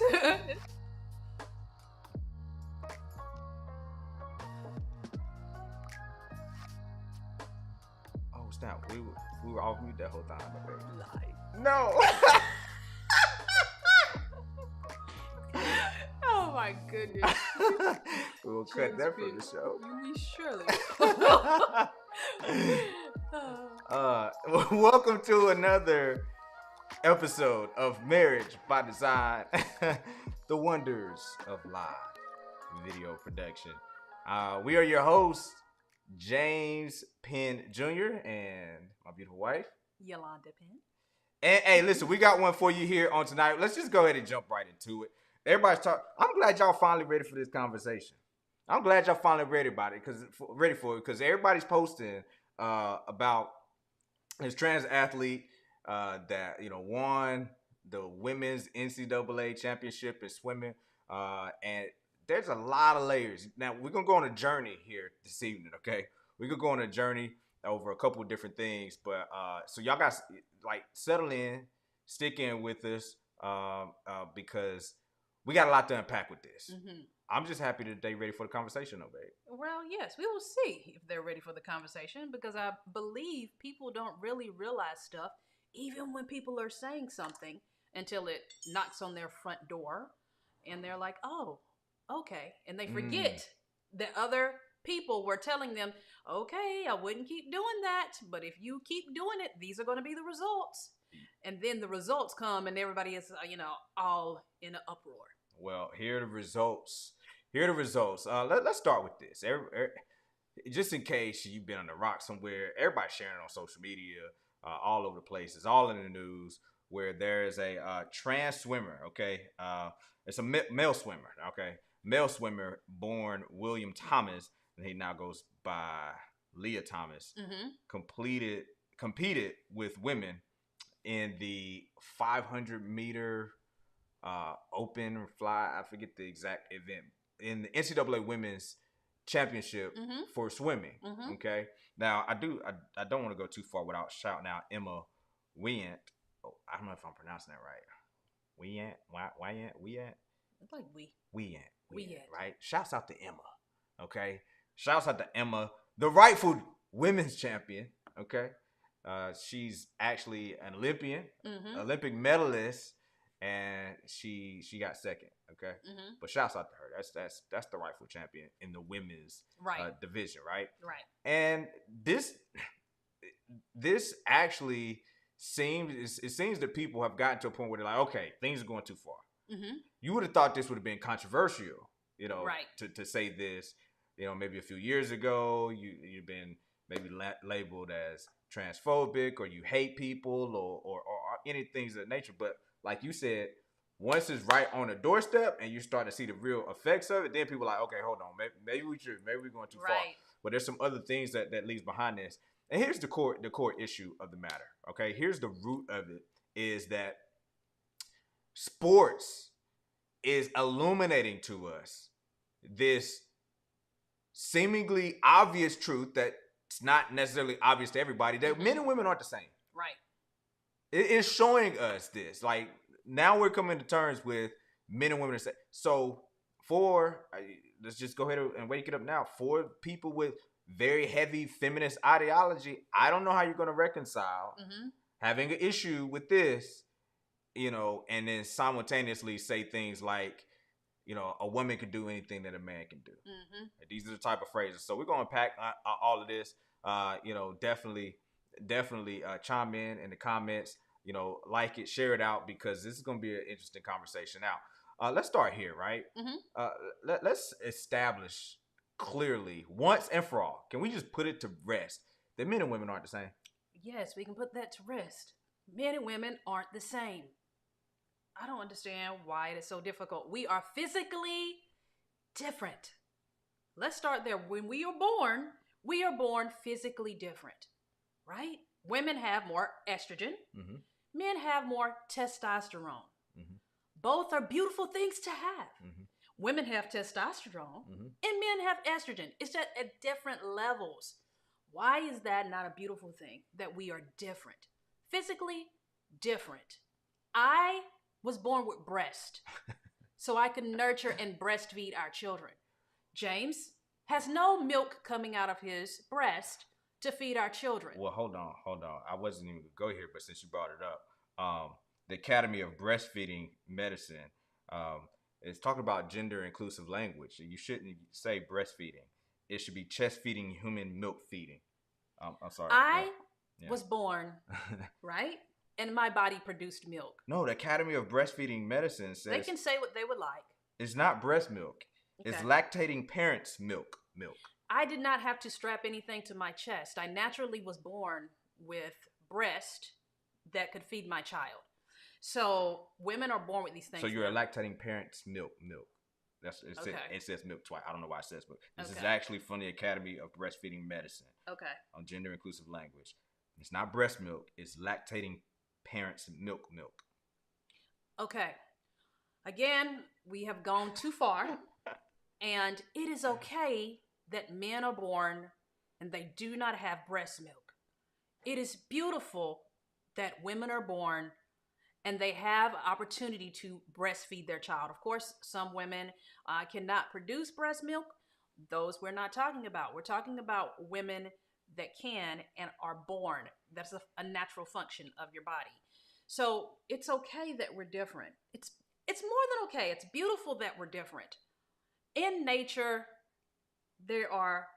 works. Oh snap! We were off mute that whole time. Okay. Lie. No. Oh my goodness. We'll cut that from the show. We surely. Welcome to another episode of Marriage by Design, the wonders of live video production. We are your hosts, James Penn Jr. and my beautiful wife, Yolanda Penn. And hey, listen, we got one for you here on tonight. Let's just go ahead and jump right into it. Everybody's talking. I'm glad y'all finally ready for this conversation. I'm glad y'all finally ready for it because everybody's posting about this trans athlete that won the women's NCAA championship in swimming, and there's a lot of layers. Now we're gonna go on a journey here this evening. Okay, we could go on a journey over a couple of different things, but so y'all guys settle in, stick in with us because we got a lot to unpack with this. Mm-hmm. I'm just happy that they're ready for the conversation, though, babe. Well, yes, we will see if they're ready for the conversation because I believe people don't really realize stuff, even when people are saying something, until it knocks on their front door and they're like, oh, okay. And they forget that other people were telling them, okay, I wouldn't keep doing that, but if you keep doing it, these are going to be the results. And then the results come and everybody is, all in an uproar. Well, here are the results. Let's start with this. Just in case you've been on the rock somewhere, everybody's sharing on social media, all over the place. It's all in the news where there is a trans swimmer, okay? It's a male swimmer, okay? Male swimmer born William Thomas, and he now goes by Leah Thomas, competed with women in the 500-meter open fly. I forget the exact event in the NCAA Women's Championship for swimming. Okay, now I don't want to go too far without shouting out Emma Weyant. Oh, I don't know if I'm pronouncing that right. Weyant. It's like Weyant, right? Shouts out to Emma. Okay, shouts out to Emma, the rightful women's champion. Okay, she's actually an Olympian, Olympic medalist. And she got second, okay. But shouts out to her. That's the rightful champion in the women's division, right? Right. And this actually seems that people have gotten to a point where they're like, okay, things are going too far. You would have thought this would have been controversial, right. to say this. Maybe a few years ago, you've been maybe labeled as transphobic or you hate people or any things of that nature, but like you said, once it's right on the doorstep and you start to see the real effects of it, then people are like, okay, hold on, maybe we're going too far. But there's some other things that leads behind this. And here's the core issue of the matter. Okay, here's the root of it is that sports is illuminating to us this seemingly obvious truth that it's not necessarily obvious to everybody that men and women aren't the same. Right. It is showing us this. Like, now we're coming to terms with men and women. So, let's just go ahead and wake it up now. For people with very heavy feminist ideology, I don't know how you're going to reconcile having an issue with this, and then simultaneously say things like, a woman can do anything that a man can do. These are the type of phrases. So we're going to unpack all of this. Definitely chime in the comments. Like it, share it out because this is going to be an interesting conversation. Now, let's start here, right? Let's establish clearly once and for all. Can we just put it to rest that men and women aren't the same? Yes, we can put that to rest. Men and women aren't the same. I don't understand why it is so difficult. We are physically different. Let's start there. When we are born physically different, right? Women have more estrogen. Men have more testosterone. Both are beautiful things to have. Women have testosterone and men have estrogen. It's just at different levels. Why is that not a beautiful thing that we are different? Physically different. I was born with breast. so I can nurture and breastfeed our children. James has no milk coming out of his breast to feed our children. Well, hold on. I wasn't even gonna go here, but since you brought it up, the Academy of Breastfeeding Medicine is talking about gender inclusive language. You shouldn't say breastfeeding. It should be chest feeding, human milk feeding. I'm sorry. I was born, right? And my body produced milk. No, the Academy of Breastfeeding Medicine says they can say what they would like. It's not breast milk. Okay. It's lactating parents' milk. I did not have to strap anything to my chest. I naturally was born with breast that could feed my child. So women are born with these things. So you're a lactating parents' milk. It says milk twice. I don't know why it says milk. This is actually from the Academy of Breastfeeding Medicine. Okay. On gender inclusive language. It's not breast milk. It's lactating parents' milk. Okay. Again, we have gone too far. And it is okay that men are born and they do not have breast milk. It is beautiful that women are born and they have opportunity to breastfeed their child. Of course, some women cannot produce breast milk. Those we're not talking about. We're talking about women that can and are born. That's a natural function of your body. So it's okay that we're different. It's more than okay. It's beautiful that we're different. In nature, there are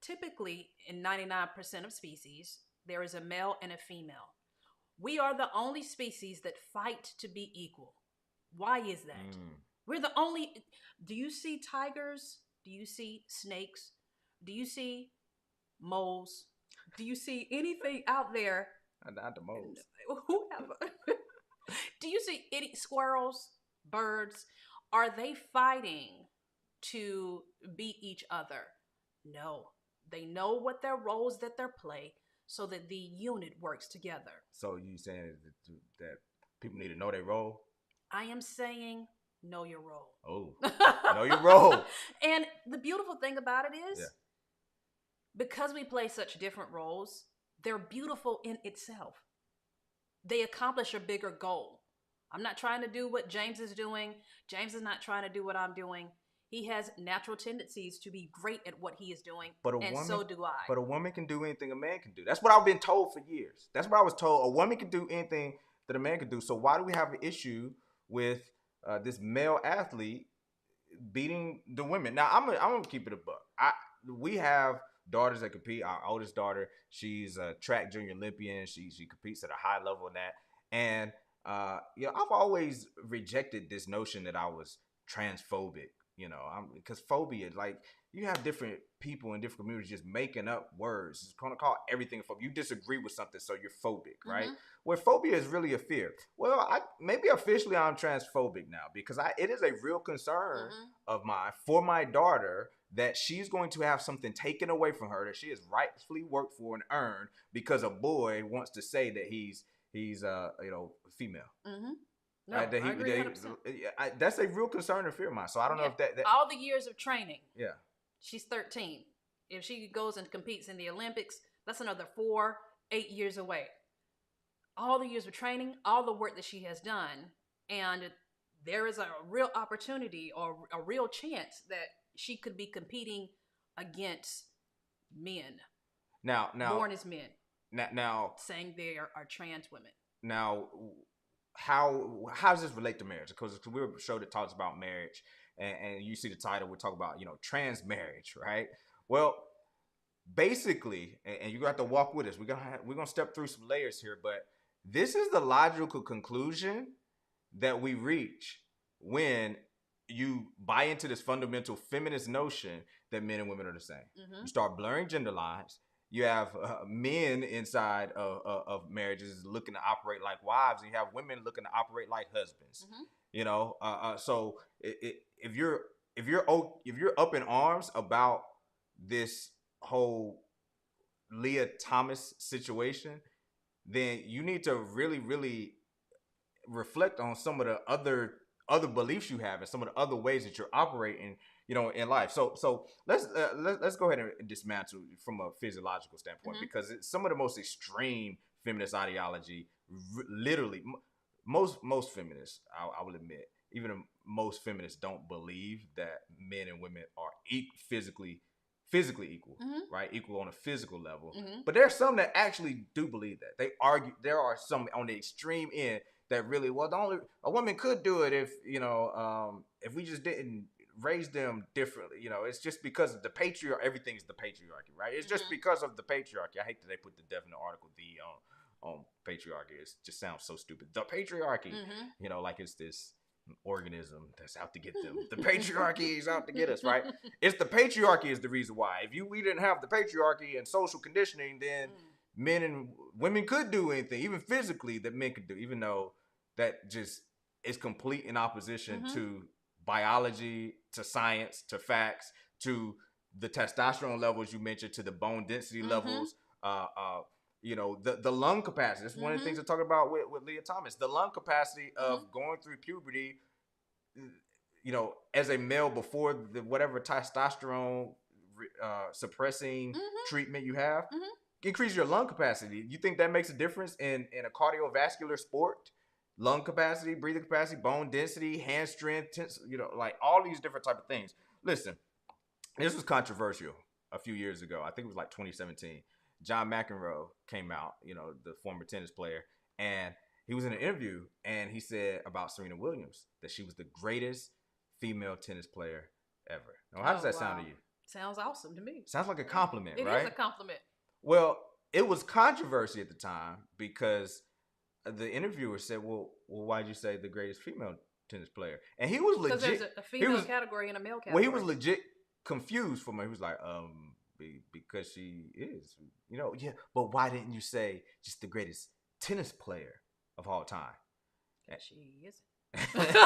typically, in 99% of species, there is a male and a female. We are the only species that fight to be equal. Why is that? We're the only. Do you see tigers? Do you see snakes? Do you see moles? Do you see anything out there? Not the moles. Whoever. Do you see any squirrels, birds? Are they fighting to beat each other? No. They know what their roles that they play so that the unit works together. So you saying that people need to know their role? I am saying know your role. Oh, know your role. And the beautiful thing about it is, because we play such different roles, they're beautiful in itself. They accomplish a bigger goal. I'm not trying to do what James is doing. James is not trying to do what I'm doing. He has natural tendencies to be great at what he is doing, so do I. But a woman can do anything a man can do. That's what I've been told for years. That's what I was told. A woman can do anything that a man can do. So why do we have an issue with this male athlete beating the women? Now, I'm gonna keep it a buck. We have daughters that compete. Our oldest daughter, she's a track junior Olympian. She competes at a high level in that. And I've always rejected this notion that I was transphobic. Because phobia, like, you have different people in different communities just making up words. It's going to call everything a phobia. You disagree with something, so you're phobic, right? Where phobia is really a fear. Well, maybe officially I'm transphobic now because it is a real concern of mine for my daughter that she's going to have something taken away from her that she has rightfully worked for and earned because a boy wants to say that he's female. No, I agree 100%. That's a real concern and fear of mine. So I don't know if that all the years of training. Yeah. She's 13. If she goes and competes in the Olympics, that's another 4-8 years away. All the years of training, all the work that she has done, and there is a real opportunity or a real chance that she could be competing against men. Now born as men. Now saying they are trans women. Now, how does this relate to marriage? Because we're a show that talks about marriage, and you see the title, we're talking about TransMarriage, right? Well, basically, and you got to walk with us. We're gonna step through some layers here, but this is the logical conclusion that we reach when you buy into this fundamental feminist notion that men and women are the same. You start blurring gender lines. You have men inside of marriages looking to operate like wives, and you have women looking to operate like husbands. So if you're up in arms about this whole Leah Thomas situation, then you need to really, really reflect on some of the other beliefs you have and some of the other ways that you're operating, in life. So let's go ahead and dismantle from a physiological standpoint, because it's some of the most extreme feminist ideology. Literally, most feminists, I will admit, most feminists don't believe that men and women are physically equal, right? Equal on a physical level. But there are some that actually do believe that. They argue. There are some on the extreme end that really, well, a woman could do it if we just didn't raise them differently. It's just because of the patriarchy. Everything's the patriarchy, right? It's just because of the patriarchy. I hate that they put the definite article "the" on patriarchy. It just sounds so stupid. The patriarchy, like it's this organism that's out to get them. The patriarchy is out to get us, right? It's the patriarchy is the reason why. If we didn't have the patriarchy and social conditioning, then men and women could do anything, even physically, that men could do, even though that just is complete in opposition to biology, to science, to facts, to the testosterone levels you mentioned, to the bone density levels, the lung capacity. That's one of the things I talk about with Leah Thomas. The lung capacity of going through puberty, as a male before the whatever testosterone suppressing treatment you have, increase your lung capacity. You think that makes a difference in a cardiovascular sport? Lung capacity, breathing capacity, bone density, hand strength, like all these different type of things. Listen, this was controversial a few years ago. I think it was like 2017. John McEnroe came out, the former tennis player, and he was in an interview and he said about Serena Williams that she was the greatest female tennis player ever. Now, how does that sound to you? Sounds awesome to me. Sounds like a compliment, right? It is a compliment. Well, it was controversy at the time because the interviewer said, well, why'd you say the greatest female tennis player? And he was legit. Because there's a female category and a male category. Well, he was legit confused for me. He was like, because she is, yeah. But why didn't you say just the greatest tennis player of all time? She isn't.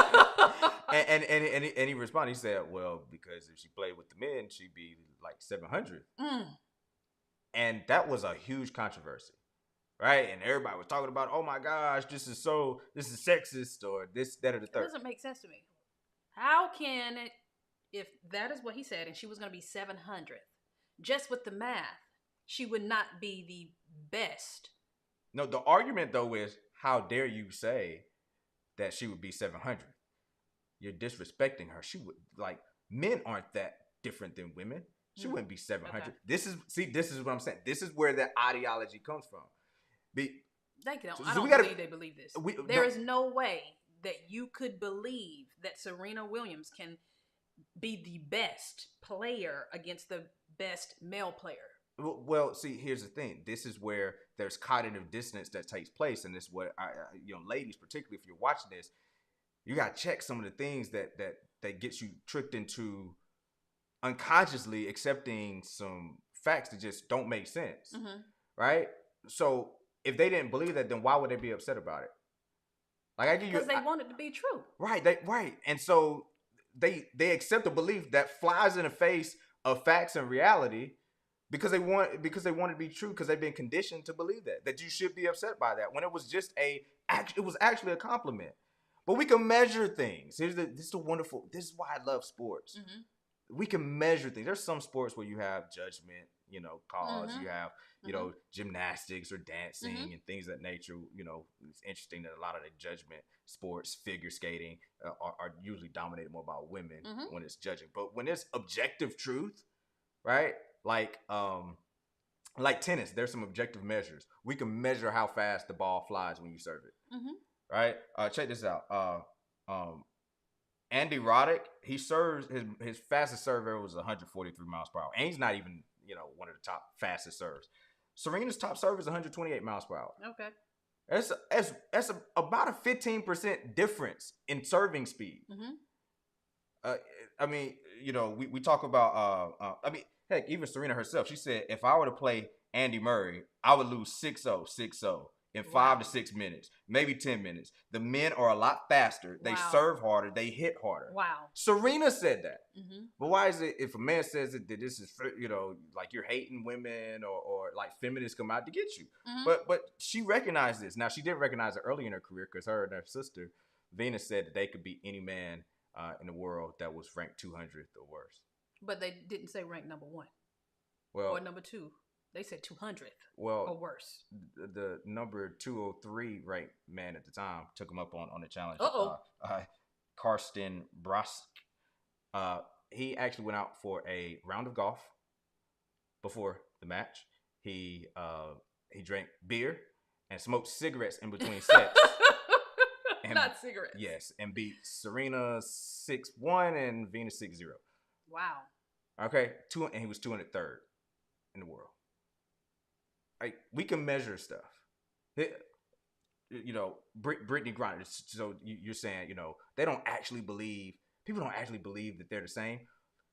and he responded. He said, well, because if she played with the men, she'd be like 700. And that was a huge controversy. Right? And everybody was talking about, oh my gosh, this is sexist or this, that, or the third. It doesn't make sense to me. How can it, if that is what he said and she was going to be 700th, just with the math, she would not be the best. No, the argument though is, how dare you say that she would be 700th? You're disrespecting her. She would, men aren't that different than women. She wouldn't be 700. Okay. This is what I'm saying. This is where that ideology comes from. I don't believe they believe this. There is no way that you could believe that Serena Williams can be the best player against the best male player. Well, see, here's the thing. This is where there's cognitive dissonance that takes place, and this is what ladies, particularly if you're watching this, you gotta check some of the things that gets you tricked into unconsciously accepting some facts that just don't make sense, right? So if they didn't believe that, then why would they be upset about it? Because they want it to be true, right? And so they accept a belief that flies in the face of facts and reality because they want it to be true, because they've been conditioned to believe that you should be upset by that when it was just it was actually a compliment. But we can measure things. This is why I love sports. We can measure things. There's some sports where you have judgment, calls. You have, gymnastics or dancing and things of that nature. It's interesting that a lot of the judgment sports, figure skating, are usually dominated more by women when it's judging. But when it's objective truth, right? Like tennis, there's some objective measures. We can measure how fast the ball flies when you serve it, right? Check this out. Andy Roddick, he serves his fastest serve ever was 143 miles per hour, and he's not even one of the top fastest serves. Serena's top serve is 128 miles per hour. Okay, that's about a 15% difference in serving speed. We talk about heck, even Serena herself, she said, if I were to play Andy Murray, I would lose 6-0, 6-0. In 5 to 6 minutes, maybe 10 minutes. The men are a lot faster. They serve harder. They hit harder. Wow. Serena said that. But why is it, if a man says that this is, like you're hating women or like feminists come out to get you? But she recognized this. Now, she didn't recognize it early in her career because her and her sister, Venus, said that they could beat any man in the world that was ranked 200th or worse. But they didn't say ranked number 1 or number 2. They said 200th or worse. The number 203 ranked man at the time took him up on the challenge. Karsten Brask. He actually went out for a round of golf before the match. He drank beer and smoked cigarettes in between sets. And, not cigarettes. Yes, and beat Serena 6-1 and Venus 6-0. Wow. Okay, and he was 203rd in the world. Like, we can measure stuff. You know, Brittany Griner. So you're saying, you know, people don't actually believe that they're the same.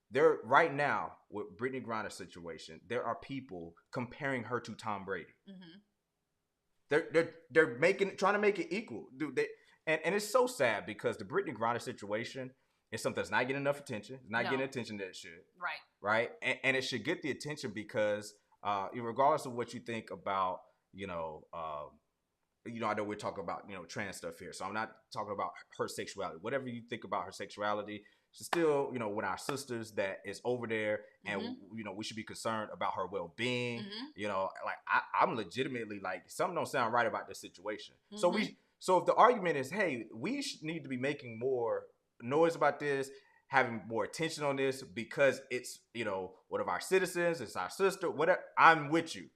They're right now with Brittany Griner's situation. There are people comparing her to Tom Brady. They're trying to make it equal, dude. And it's so sad because the Brittany Griner situation is something that's not getting enough attention. It's not getting the attention that it should. Right. And it should get the attention because regardless of what you think about, I know we're talking about, trans stuff here. So I'm not talking about her sexuality. Whatever you think about her sexuality, she's still, with our sisters that is over there. And, we should be concerned about her well-being. I'm legitimately like, something don't sound right about this situation. So if the argument is, hey, we need to be making more noise about this, having more attention on this because it's, one of our citizens, it's our sister, whatever, I'm with you.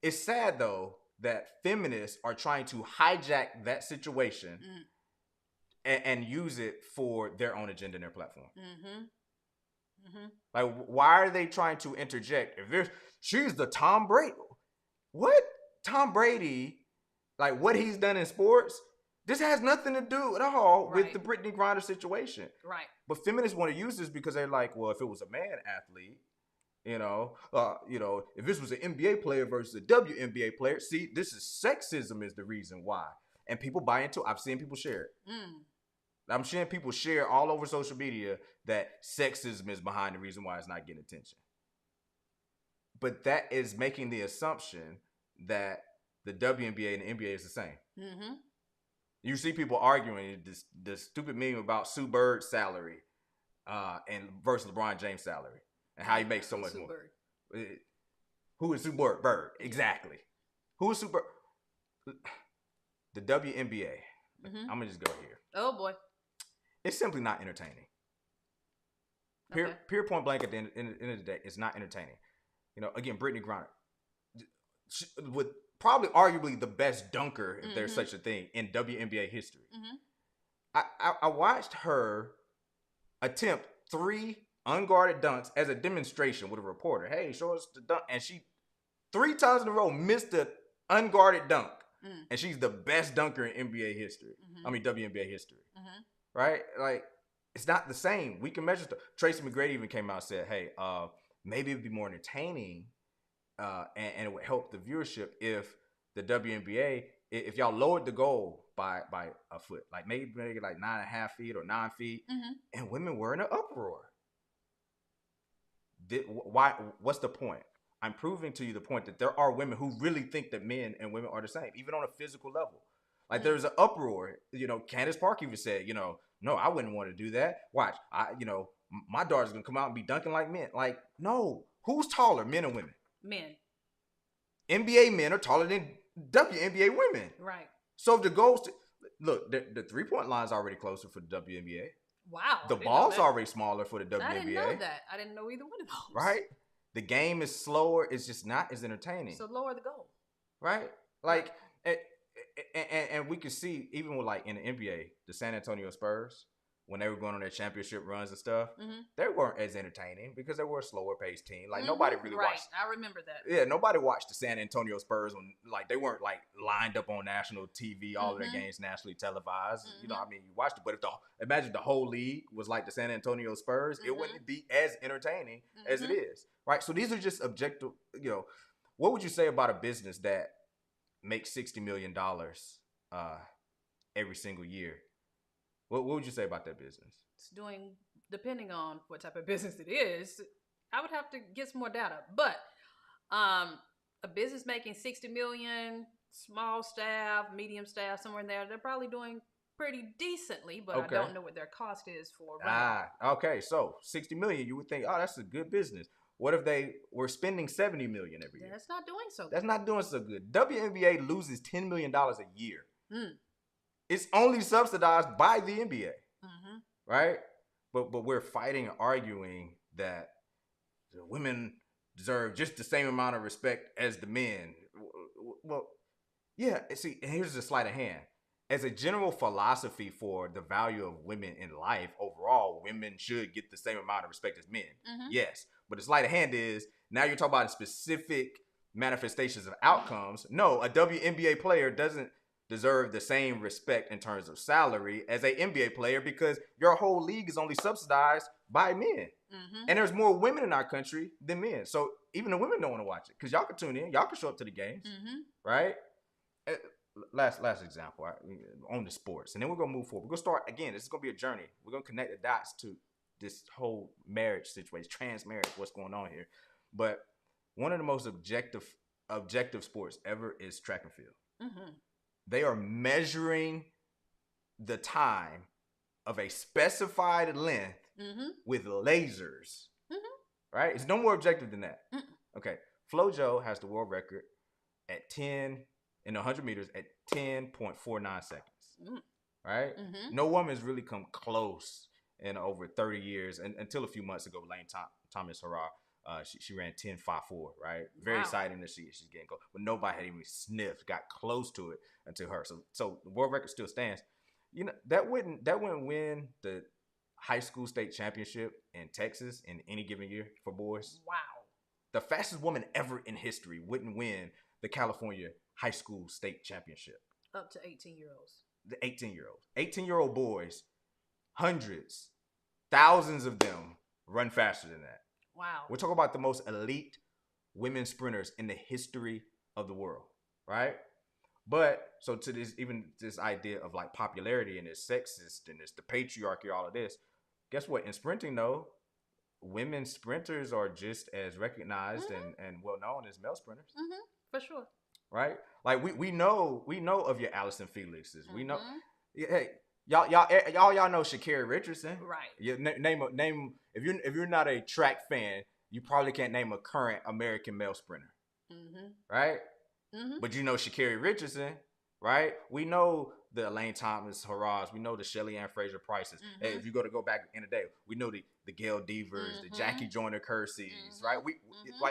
It's sad, though, that feminists are trying to hijack that situation and use it for their own agenda and their platform. Like, why are they trying to interject? She's the Tom Brady. What? Tom Brady, like what he's done in sports, this has nothing to do at all with the Brittany Griner situation. Right. But feminists want to use this because they're like, well, if it was a man athlete, if this was an NBA player versus a WNBA player, see, this is sexism is the reason why. And people buy into it. I've seen people share it. I'm seeing people share all over social media that sexism is behind the reason why it's not getting attention. But that is making the assumption that the WNBA and the NBA is the same. You see people arguing this stupid meme about Sue Bird's salary and versus LeBron James' salary and how he makes so much more. Who is Sue Bird? Exactly. Who is Sue Bird? The WNBA. I'm going to just go here. Oh, boy. It's simply not entertaining. Pure point blank at the end of the day, it's not entertaining. Again, Brittany Griner with probably arguably the best dunker, if there's such a thing, in WNBA history. I watched her attempt 3 unguarded dunks as a demonstration with a reporter. Hey, show us the dunk. And she 3 times in a row missed the unguarded dunk. And she's the best dunker in NBA history. WNBA history. Right? Like, it's not the same. We can measure. Tracy McGrady even came out and said, hey, maybe it'd be more entertaining and it would help the viewership if the WNBA, if y'all lowered the goal by a foot, like maybe like 9.5 feet or 9 feet, and women were in an uproar. Why? What's the point? I'm proving to you the point that there are women who really think that men and women are the same, even on a physical level. Like there's an uproar. Candace Park even said, no, I wouldn't want to do that. Watch, my daughter's gonna come out and be dunking like men. Like, no, who's taller, men or women? Men. NBA men are taller than WNBA women. Right. So if the goals, look, the 3-point line is already closer for the WNBA. Wow. The ball's already smaller for the WNBA. I didn't know that. I didn't know either one of those. Right? The game is slower. It's just not as entertaining. So lower the goal. Right? Like, and we can see, even with like in the NBA, the San Antonio Spurs, when they were going on their championship runs and stuff, they weren't as entertaining because they were a slower paced team. Like nobody really watched. I remember that. Yeah, nobody watched the San Antonio Spurs when like they weren't like lined up on national TV, all of their games nationally televised. You watched it. But imagine the whole league was like the San Antonio Spurs, it wouldn't be as entertaining as it is. Right? So these are just objective, what would you say about a business that makes $60 million every single year? What would you say about that business? It's doing, depending on what type of business it is, I would have to get some more data. But a business making $60 million, small staff, medium staff, somewhere in there, they're probably doing pretty decently, but I don't know what their cost is for running. Okay. So $60 million, you would think, oh, that's a good business. What if they were spending $70 million every year? That's not doing so good. That's not doing so good. WNBA loses $10 million a year. It's only subsidized by the NBA. Mm-hmm. right? But we're fighting and arguing that the women deserve just the same amount of respect as the men. Well, yeah. See, and here's the sleight of hand. As a general philosophy for the value of women in life, overall, women should get the same amount of respect as men. Mm-hmm. Yes. But the sleight of hand is now you're talking about specific manifestations of outcomes. No, a WNBA player doesn't deserve the same respect in terms of salary as a NBA player because your whole league is only subsidized by men. Mm-hmm. And there's more women in our country than men. So even the women don't want to watch it because y'all can tune in. Y'all can show up to the games, Mm-hmm. right? Last example on the sports, and then we're gonna move forward. We're gonna start again. This is gonna be a journey. We're gonna connect the dots to this whole marriage situation, TransMarriage, what's going on here. But one of the most objective sports ever is track and field. Mm-hmm. They are measuring the time of a specified length Mm-hmm. with lasers. Mm-hmm. Right? It's no more objective than that. Mm-hmm. Okay. FloJo has the world record at 10 in 100 meters at 10.49 seconds. Mm-hmm. Right? Mm-hmm. No woman's really come close in over 30 years and until a few months ago, Lane Thomas Harrar. She ran 10.54, right? Very exciting that she's getting close. But nobody had even sniffed, got close to it until her. So the world record still stands. You know, that wouldn't win the high school state championship in Texas in any given year for boys. Wow. The fastest woman ever in history wouldn't win the California high school state championship. Up to 18-year-olds. The 18-year-olds. 18-year-old boys, hundreds, thousands of them run faster than that. Wow. We're talking about the most elite women sprinters in the history of the world, right? But so to this idea of like popularity and it's sexist and it's the patriarchy, all of this, guess what? In sprinting though, women sprinters are just as recognized and well known as male sprinters. Mm-hmm. For sure. Right? Like we know of your Allison Felixes. We know hey, y'all know Sha'Carri Richardson. Right. You name if you're not a track fan, you probably can't name a current American male sprinter. Mm-hmm. Right? Mm-hmm. But you know Sha'Carri Richardson, right? We know the Elaine Thomas Harrars. We know the Shelly Ann Fraser Prices. Mm-hmm. Hey, if you go back in the day, we know the Gail Devers, the Jackie Joyner Kerseys, right?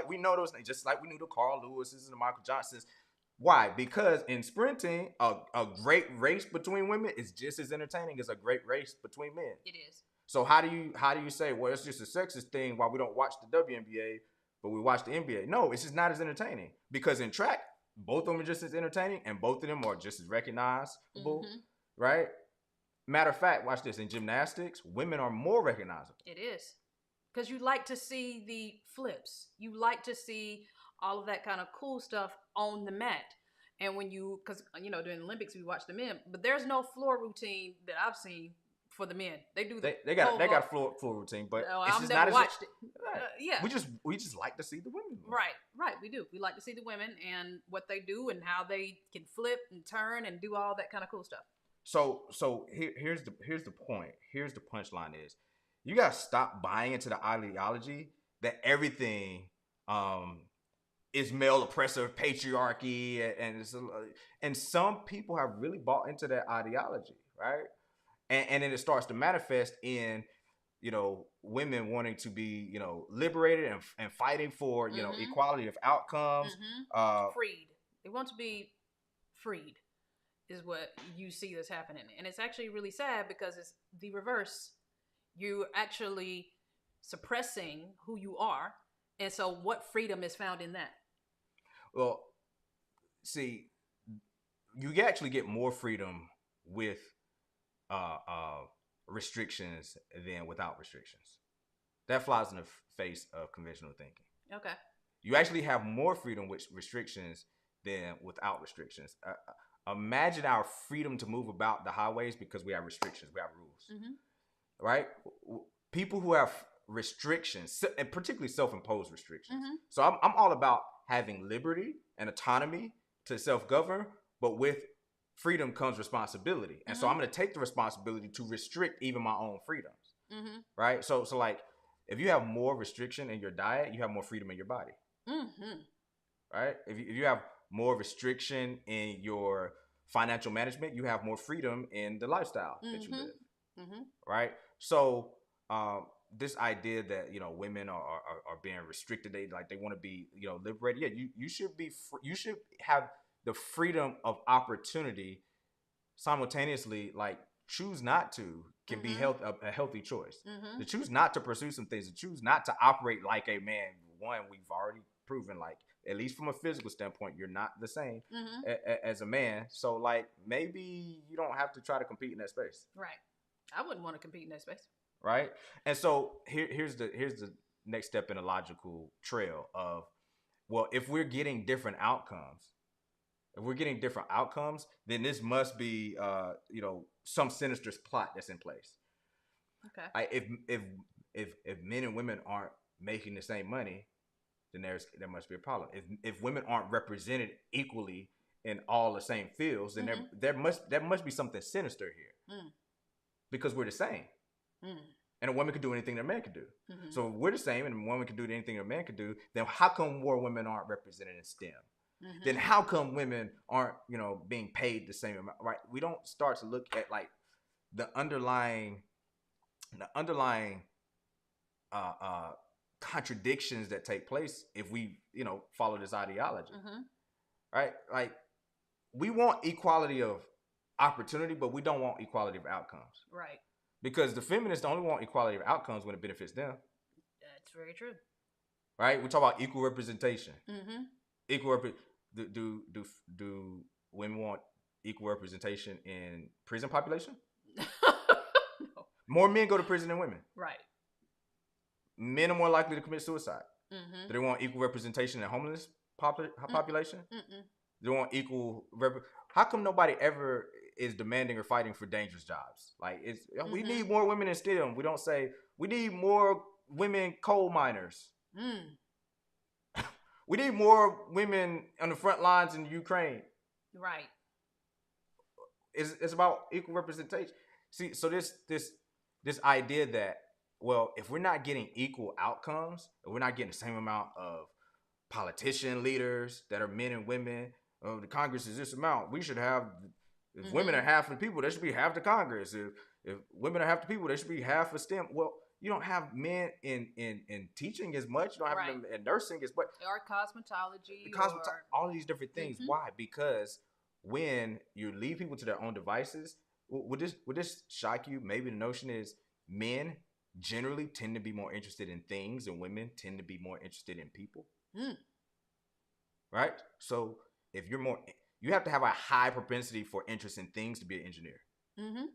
We know those names, just like we knew the Carl Lewises and the Michael Johnsons. Why? Because in sprinting, a great race between women is just as entertaining as a great race between men. It is. So how do you say, well, it's just a sexist thing why we don't watch the WNBA, but we watch the NBA? No, it's just not as entertaining. Because in track, both of them are just as entertaining and both of them are just as recognizable, right? Matter of fact, watch this. In gymnastics, women are more recognizable. It is. Because you like to see the flips. You like to see all of that kind of cool stuff on the mat. And when because, during the Olympics, we watch the men, but there's no floor routine that I've seen for the men. They do they got a floor routine, but it's just never not watched as it. Yeah. We just like to see the women. Right. We do. We like to see the women and what they do and how they can flip and turn and do all that kind of cool stuff. So here's the point. Here's the punchline is you gotta stop buying into the ideology that everything is male oppressive patriarchy and some people have really bought into that ideology, right? And then it starts to manifest in, women wanting to be, liberated and fighting for, equality of outcomes. Freed. They want to be freed is what you see that's happening. And it's actually really sad because it's the reverse. You're actually suppressing who you are. And so what freedom is found in that? Well, see, you actually get more freedom with restrictions than without restrictions. That flies in the face of conventional thinking. Okay. You actually have more freedom with restrictions than without restrictions. Imagine our freedom to move about the highways because we have restrictions, we have rules, right? People who have restrictions, and particularly self-imposed restrictions. So I'm all about having liberty and autonomy to self-govern, but with freedom comes responsibility. And so I'm going to take the responsibility to restrict even my own freedoms, right? So like, if you have more restriction in your diet, you have more freedom in your body, right? If you have more restriction in your financial management, you have more freedom in the lifestyle that you live. Mm-hmm. right? So this idea that women are being restricted, they want to be liberated. Yeah, you should be you should have the freedom of opportunity simultaneously. Like, choose not to can be Mm-hmm. a healthy choice. Mm-hmm. To choose not to pursue some things, to choose not to operate like a man. One, we've already proven, like, at least from a physical standpoint, you're not the same Mm-hmm. as a man. So, like, maybe you don't have to try to compete in that space, Right. I wouldn't want to compete in that space. right? And so here's the next step in a logical trail of, well, if we're getting different outcomes, then this must be some sinister plot that's in place. Okay. If men and women aren't making the same money, then there must be a problem. If women aren't represented equally in all the same fields, then Mm-hmm. there must be something sinister here, Mm. because we're the same. Mm. And a woman can do anything that a man can do. Mm-hmm. So if we're the same and a woman can do anything that a man can do, then how come more women aren't represented in STEM? Mm-hmm. Then how come women aren't, being paid the same amount, right? We don't start to look at, like, the underlying uh, uh, contradictions that take place if we, follow this ideology, Mm-hmm. right? Like, we want equality of opportunity, but we don't want equality of outcomes. Right. Because the feminists only want equality of outcomes when it benefits them. That's very true. Right? We talk about equal representation. Mm-hmm. Do women want equal representation in prison population? No. More men go to prison than women. Right. Men are more likely to commit suicide. Mm-hmm. Do they want equal representation in homeless population? Mm-mm. They want equal how come nobody ever is demanding or fighting for dangerous jobs? Like, we need more women in STEM. We don't say we need more women coal miners. Mm. We need more women on the front lines in Ukraine. Right. It's about equal representation. See, so this idea that, well, if we're not getting equal outcomes, if we're not getting the same amount of politician leaders that are men and women, the Congress is this amount, we should have. If women are half the people, there should be half the Congress. If women are half the people, there should be half of STEM. Well, you don't have men in teaching as much. You don't have them in nursing as much. Or cosmetology. All these different things. Why? Because when you leave people to their own devices, would this shock you? Maybe the notion is men generally tend to be more interested in things, and women tend to be more interested in people. Mm. Right? So if you have to have a high propensity for interest in things to be an engineer. Mm-hmm.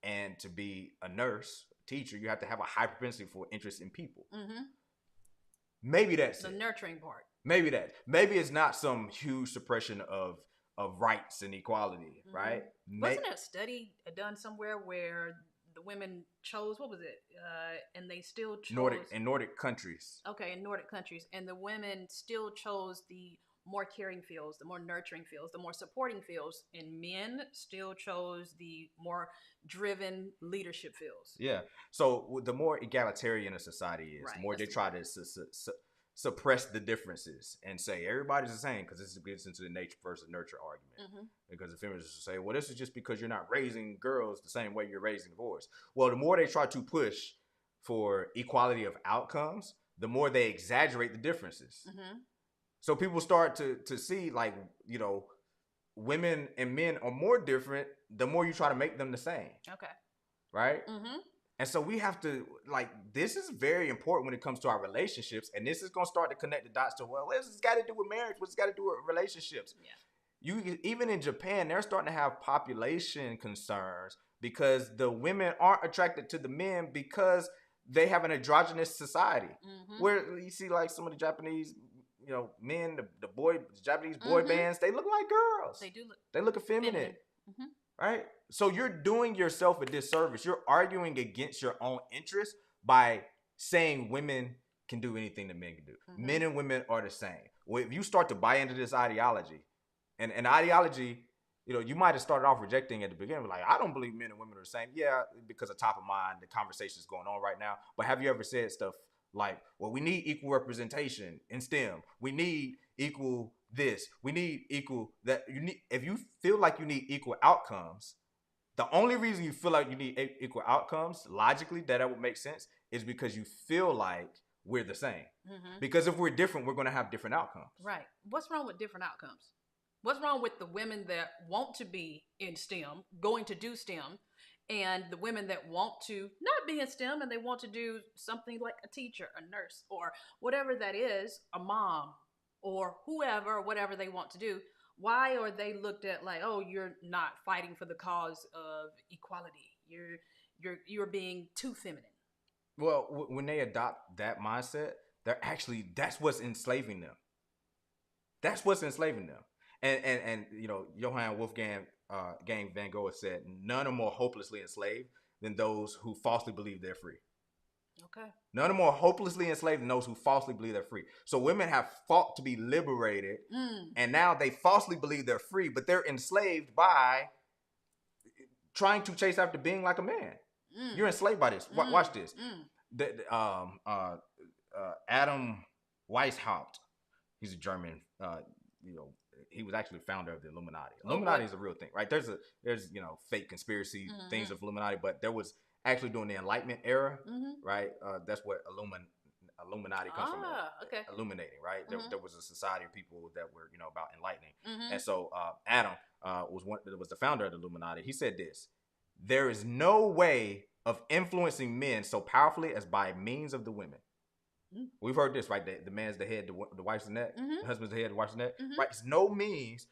And to be a nurse, teacher, you have to have a high propensity for interest in people. Mm-hmm. Maybe that's the nurturing part. Maybe it's not some huge suppression of rights and equality, right? Wasn't a study done somewhere where the women chose, what was it? And they still chose Nordic countries. Okay, in Nordic countries, and the women still chose the more caring fields, the more nurturing fields, the more supporting fields, and men still chose the more driven leadership fields. Yeah. So the more egalitarian a society is, the more they try to suppress the differences and say everybody's the same, because this gets into the nature versus nurture argument. Because the feminists say, well, this is just because you're not raising girls the same way you're raising boys. Well, the more they try to push for equality of outcomes, the more they exaggerate the differences. So people start to see, like, women and men are more different the more you try to make them the same. Okay. Right? And so we have to, like, this is very important when it comes to our relationships. And this is going to start to connect the dots to, well, what's this got to do with marriage? What's this got to do with relationships? Yeah. Even in Japan, they're starting to have population concerns because the women aren't attracted to the men because they have an androgynous society. Where you see, like, some of the Japanese men, the Japanese boy bands, they look like girls. They do look. They look effeminate. Right? So you're doing yourself a disservice. You're arguing against your own interests by saying women can do anything that men can do. Men and women are the same. Well, if you start to buy into this ideology, and ideology, you might have started off rejecting at the beginning, like, I don't believe men and women are the same. Yeah, because of top of mind, the conversation is going on right now. But have you ever said stuff like, well, we need equal representation in STEM. We need equal this. We need equal that. If you feel like you need equal outcomes, The only reason you feel like you need equal outcomes, logically, that would make sense, is because you feel like we're the same. Mm-hmm. Because if we're different, we're going to have different outcomes. Right. What's wrong with different outcomes? What's wrong with the women that want to be in STEM, going to do STEM, and the women that want to not be in STEM and they want to do something like a teacher, a nurse, or whatever that is, a mom, or whoever, whatever they want to do? Why are they looked at like, oh, you're not fighting for the cause of equality? You're being too feminine. Well, when they adopt that mindset, that's what's enslaving them. That's what's enslaving them. And Johann Wolfgang Gang Van Gogh said, none are more hopelessly enslaved than those who falsely believe they're free. Okay. None are more hopelessly enslaved than those who falsely believe they're free. So women have fought to be liberated, and now they falsely believe they're free, but they're enslaved by trying to chase after being like a man. You're enslaved by this. Watch this. Adam Weishaupt, he's a German. He was actually the founder of the Illuminati. Illuminati is a real thing, right? There's fake conspiracy things of Illuminati, but there was actually during the Enlightenment era, right? That's what Illuminati comes from. Okay. Illuminating, right? There was a society of people that were about enlightening, and so Adam was the founder of the Illuminati. He said this: there is no way of influencing men so powerfully as by means of the women. We've heard this, right? The man's the head, the wife's the neck. The husband's the head, the wife's the neck. Right? It's no means.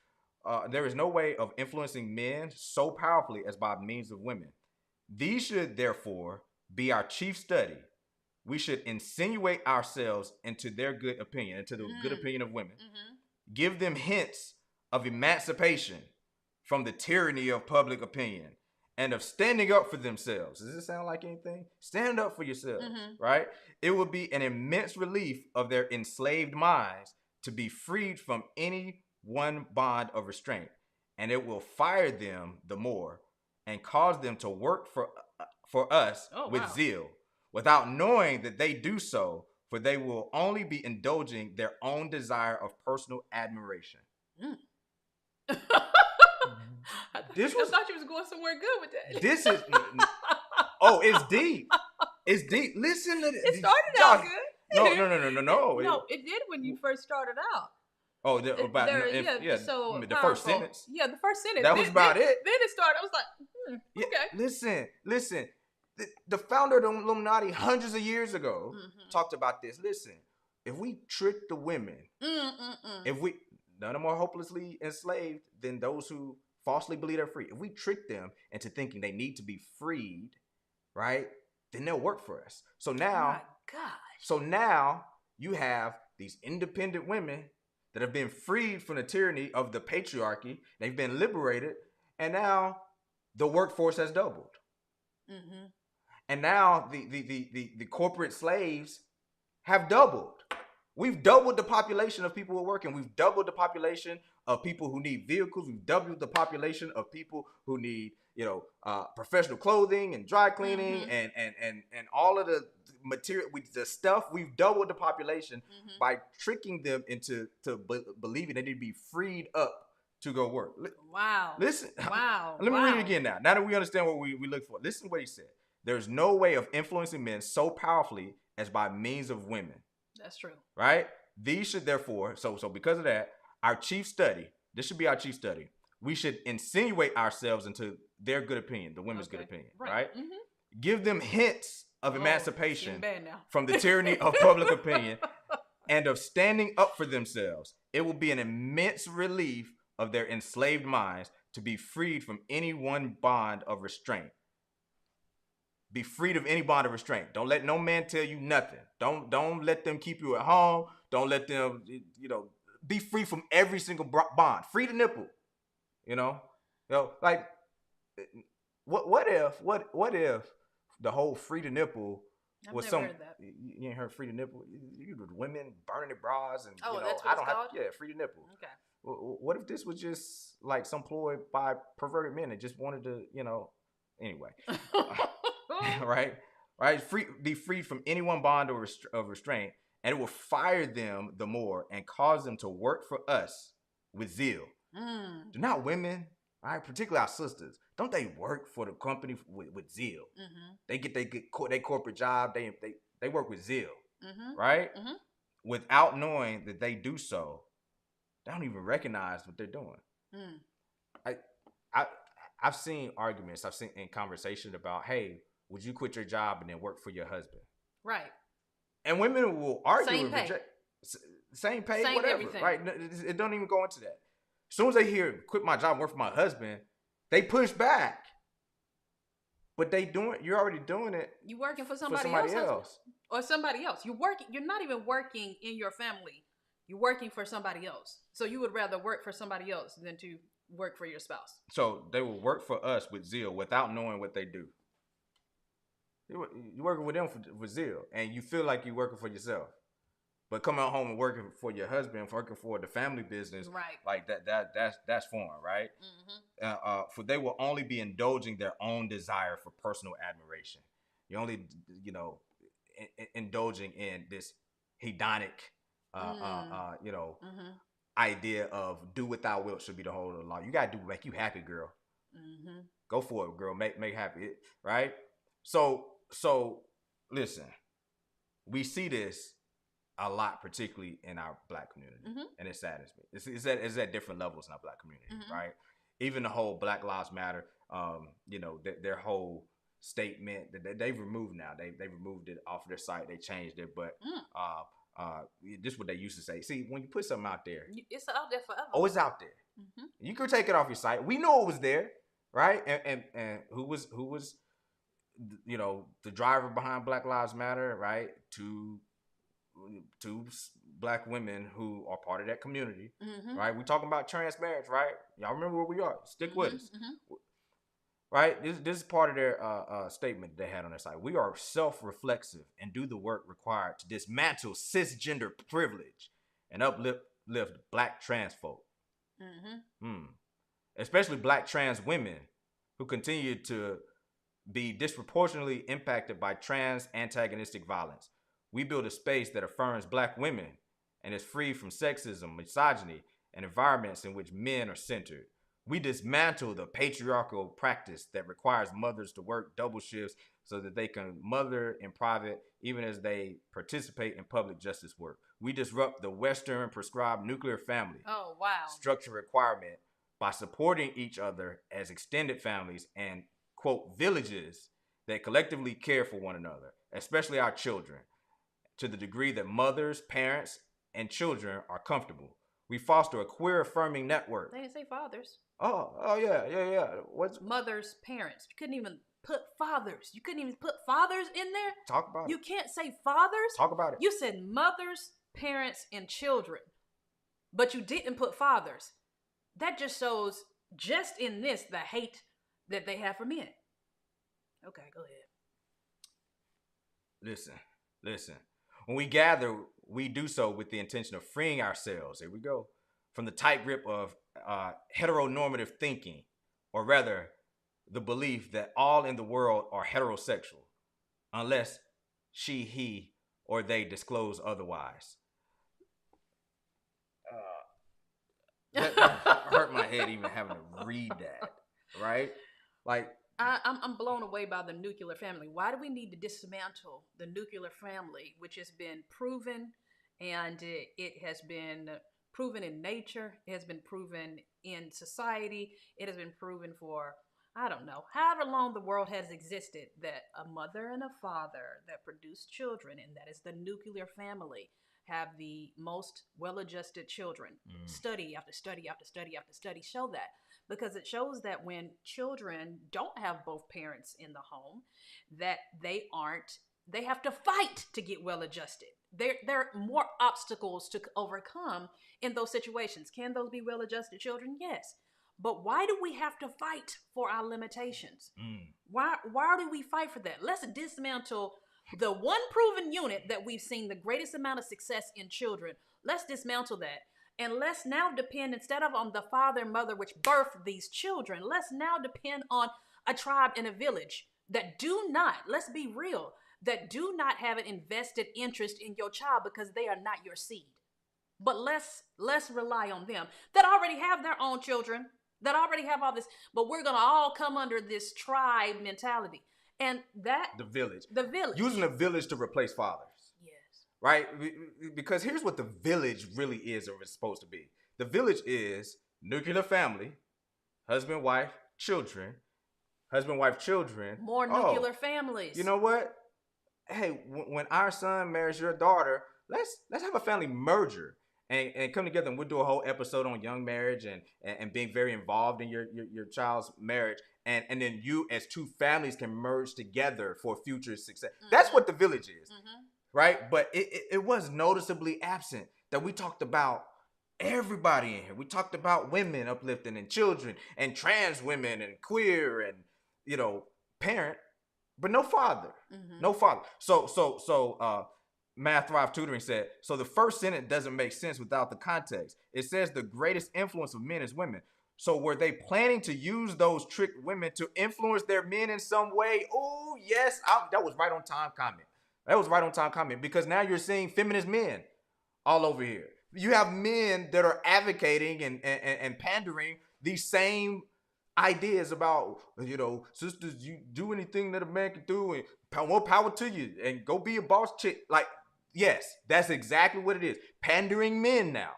There is no way of influencing men so powerfully as by means of women. These should therefore be our chief study. We should insinuate ourselves into their good opinion, into the good opinion of women. Give them hints of emancipation from the tyranny of public opinion and of standing up for themselves. Does this sound like anything? Stand up for yourselves, right? It would be an immense relief of their enslaved minds to be freed from any one bond of restraint, and it will fire them the more and cause them to work for us with zeal, without knowing that they do so, for they will only be indulging their own desire of personal admiration. I thought you was going somewhere good with that. This is it's deep. It's deep. Listen to this. It started out good. No. No, it did when you first started out. Oh, the first sentence. Yeah, the first sentence. That was about it. Then it started. I was like, okay. Listen. The founder of the Illuminati hundreds of years ago talked about this. Listen, if we trick the women, none are more hopelessly enslaved than those who falsely believe they're free. If we trick them into thinking they need to be freed, right, then they'll work for us. So now, now you have these independent women that have been freed from the tyranny of the patriarchy. They've been liberated, and now the workforce has doubled. And now the corporate slaves have doubled. We've doubled the population of people who are working. We've doubled the population of people who need vehicles. We've doubled the population of people who need, professional clothing and dry cleaning and all of the material, the stuff. We've doubled the population by tricking them into believing they need to be freed up to go work. Wow. Listen. Wow. Let me read it again now. Now that we understand what we look for. Listen to what he said. There's no way of influencing men so powerfully as by means of women. That's true. Right? These should therefore, so because of that, this should be our chief study. We should insinuate ourselves into their good opinion, the women's good opinion, right? Give them hints of emancipation from the tyranny of public opinion and of standing up for themselves. It will be an immense relief of their enslaved minds to be freed from any one bond of restraint. Be freed of any bond of restraint. Don't let no man tell you nothing. Don't let them keep you at home. Don't let them, be free from every single bond. Free the nipple. Like, what if the whole free the nipple was some? Heard that. You ain't heard free the nipple. You the women burning their bras and that's what it's called? free the nipple. Okay. What if this was just like some ploy by perverted men that just wanted to, anyway. Right? Be freed from any one bond of restraint, and it will fire them the more and cause them to work for us with zeal. Do not women right? Particularly our sisters. Don't they work for the company with zeal? Mm-hmm. They get their corporate job. They work with zeal, Mm-hmm. right? Mm-hmm. Without knowing that they do so, they don't even recognize what they're doing. Mm. I, I, I've seen arguments. I've seen in conversation about, hey, would you quit your job and then work for your husband? Right. And women will argue Same and pay. reject, same pay, Same whatever, everything. right? It don't even go into that. As soon as they hear quit my job, work for my husband, they push back. But you're already doing it You working for for somebody, somebody else, else. or somebody else. You're not even working in your family. You're working for somebody else. So you would rather work for somebody else than to work for your spouse. So they will work for us with zeal without knowing what they do. You're working with them for zeal, and you feel like you're working for yourself. But coming home and working for your husband, working for the family business, Right. like that's foreign, right? Mm-hmm. For they will only be indulging their own desire for personal admiration. You're only, indulging in this hedonic, Mm-hmm. idea of do what thou wilt should be the whole of the law. You gotta do what make you happy, girl. Mm-hmm. Go for it, girl. Make happy, right? So listen, we see this a lot, particularly in our black community, Mm-hmm. and it saddens me. It's at different levels in our black community, Mm-hmm. right? Even the whole Black Lives Matter, their whole statement that they've removed now. They removed it off of their site. They changed it, but this is what they used to say. See, when you put something out there, it's out there forever. oh, it's out there. Mm-hmm. You could take it off your site. We know it was there, right? And who was the driver behind Black Lives Matter, right? Two black women who are part of that community, Mm-hmm. right? We talking about TransMarriage, right? Y'all remember where we are. Stick with us, Mm-hmm. right? This is part of their statement they had on their site. We are self-reflexive and do the work required to dismantle cisgender privilege and uplift black trans folk. Mm-hmm. Especially black trans women who continue to be disproportionately impacted by trans antagonistic violence. We build a space that affirms black women and is free from sexism, misogyny, and environments in which men are centered. We dismantle the patriarchal practice that requires mothers to work double shifts so that they can mother in private even as they participate in public justice work. We disrupt the Western prescribed nuclear family structure requirement by supporting each other as extended families and, quote, villages that collectively care for one another, especially our children, to the degree that mothers, parents, and children are comfortable. We foster a queer affirming network. They didn't say fathers. Oh yeah. What's mothers, parents? You couldn't even put fathers. You couldn't even put fathers in there. Talk about you it. You can't say fathers. Talk about it. You said mothers, parents, and children, but you didn't put fathers. That just shows, just in this, the hate that they have for men. Okay, go ahead. Listen. When we gather, we do so with the intention of freeing ourselves, here we go, from the tight grip of heteronormative thinking, or rather, the belief that all in the world are heterosexual, unless she, he, or they disclose otherwise. That hurt my head even having to read that, right? Like, I'm blown away by the nuclear family. Why do we need to dismantle the nuclear family, which has been proven, and it has been proven in nature, it has been proven in society, it has been proven for, I don't know, however long the world has existed, that a mother and a father that produce children, and that is the nuclear family, have the most well-adjusted children. Study after study after study after study show that. Because it shows that when children don't have both parents in the home, that they have to fight to get well adjusted. There are more obstacles to overcome in those situations. Can those be well adjusted children? Yes. But why do we have to fight for our limitations? Why do we fight for that? Let's dismantle the one proven unit that we've seen the greatest amount of success in children. Let's dismantle that. And let's now depend, instead of on the father and mother which birthed these children, let's now depend on a tribe and a village that do not, let's be real, that do not have an invested interest in your child because they are not your seed. But let's rely on them that already have their own children, that already have all this, but we're gonna all come under this tribe mentality, and that The village. the village Using the village to replace fathers. Yes. Right? Because here's what the village really is or is supposed to be. The village is nuclear family, husband, wife, children, husband, wife, children. More nuclear families. You know what? Hey, when our son marries your daughter, let's have a family merger and come together, and we'll do a whole episode on young marriage and being very involved in your child's marriage. And then you as two families can merge together for future success. That's what the village is. Right? But it was noticeably absent that we talked about everybody in here. We talked about women uplifting and children and trans women and queer and, parent, but no father. No father. So Math Thrive Tutoring said, so the first sentence doesn't make sense without the context. It says the greatest influence of men is women. So were they planning to use those tricked women to influence their men in some way? Oh, yes. That was right on time comment. That was right on time comment, because now you're seeing feminist men all over here. You have men that are advocating and pandering these same ideas about, sisters, you do anything that a man can do and more power to you and go be a boss chick. Like, yes, that's exactly what it is. Pandering men now.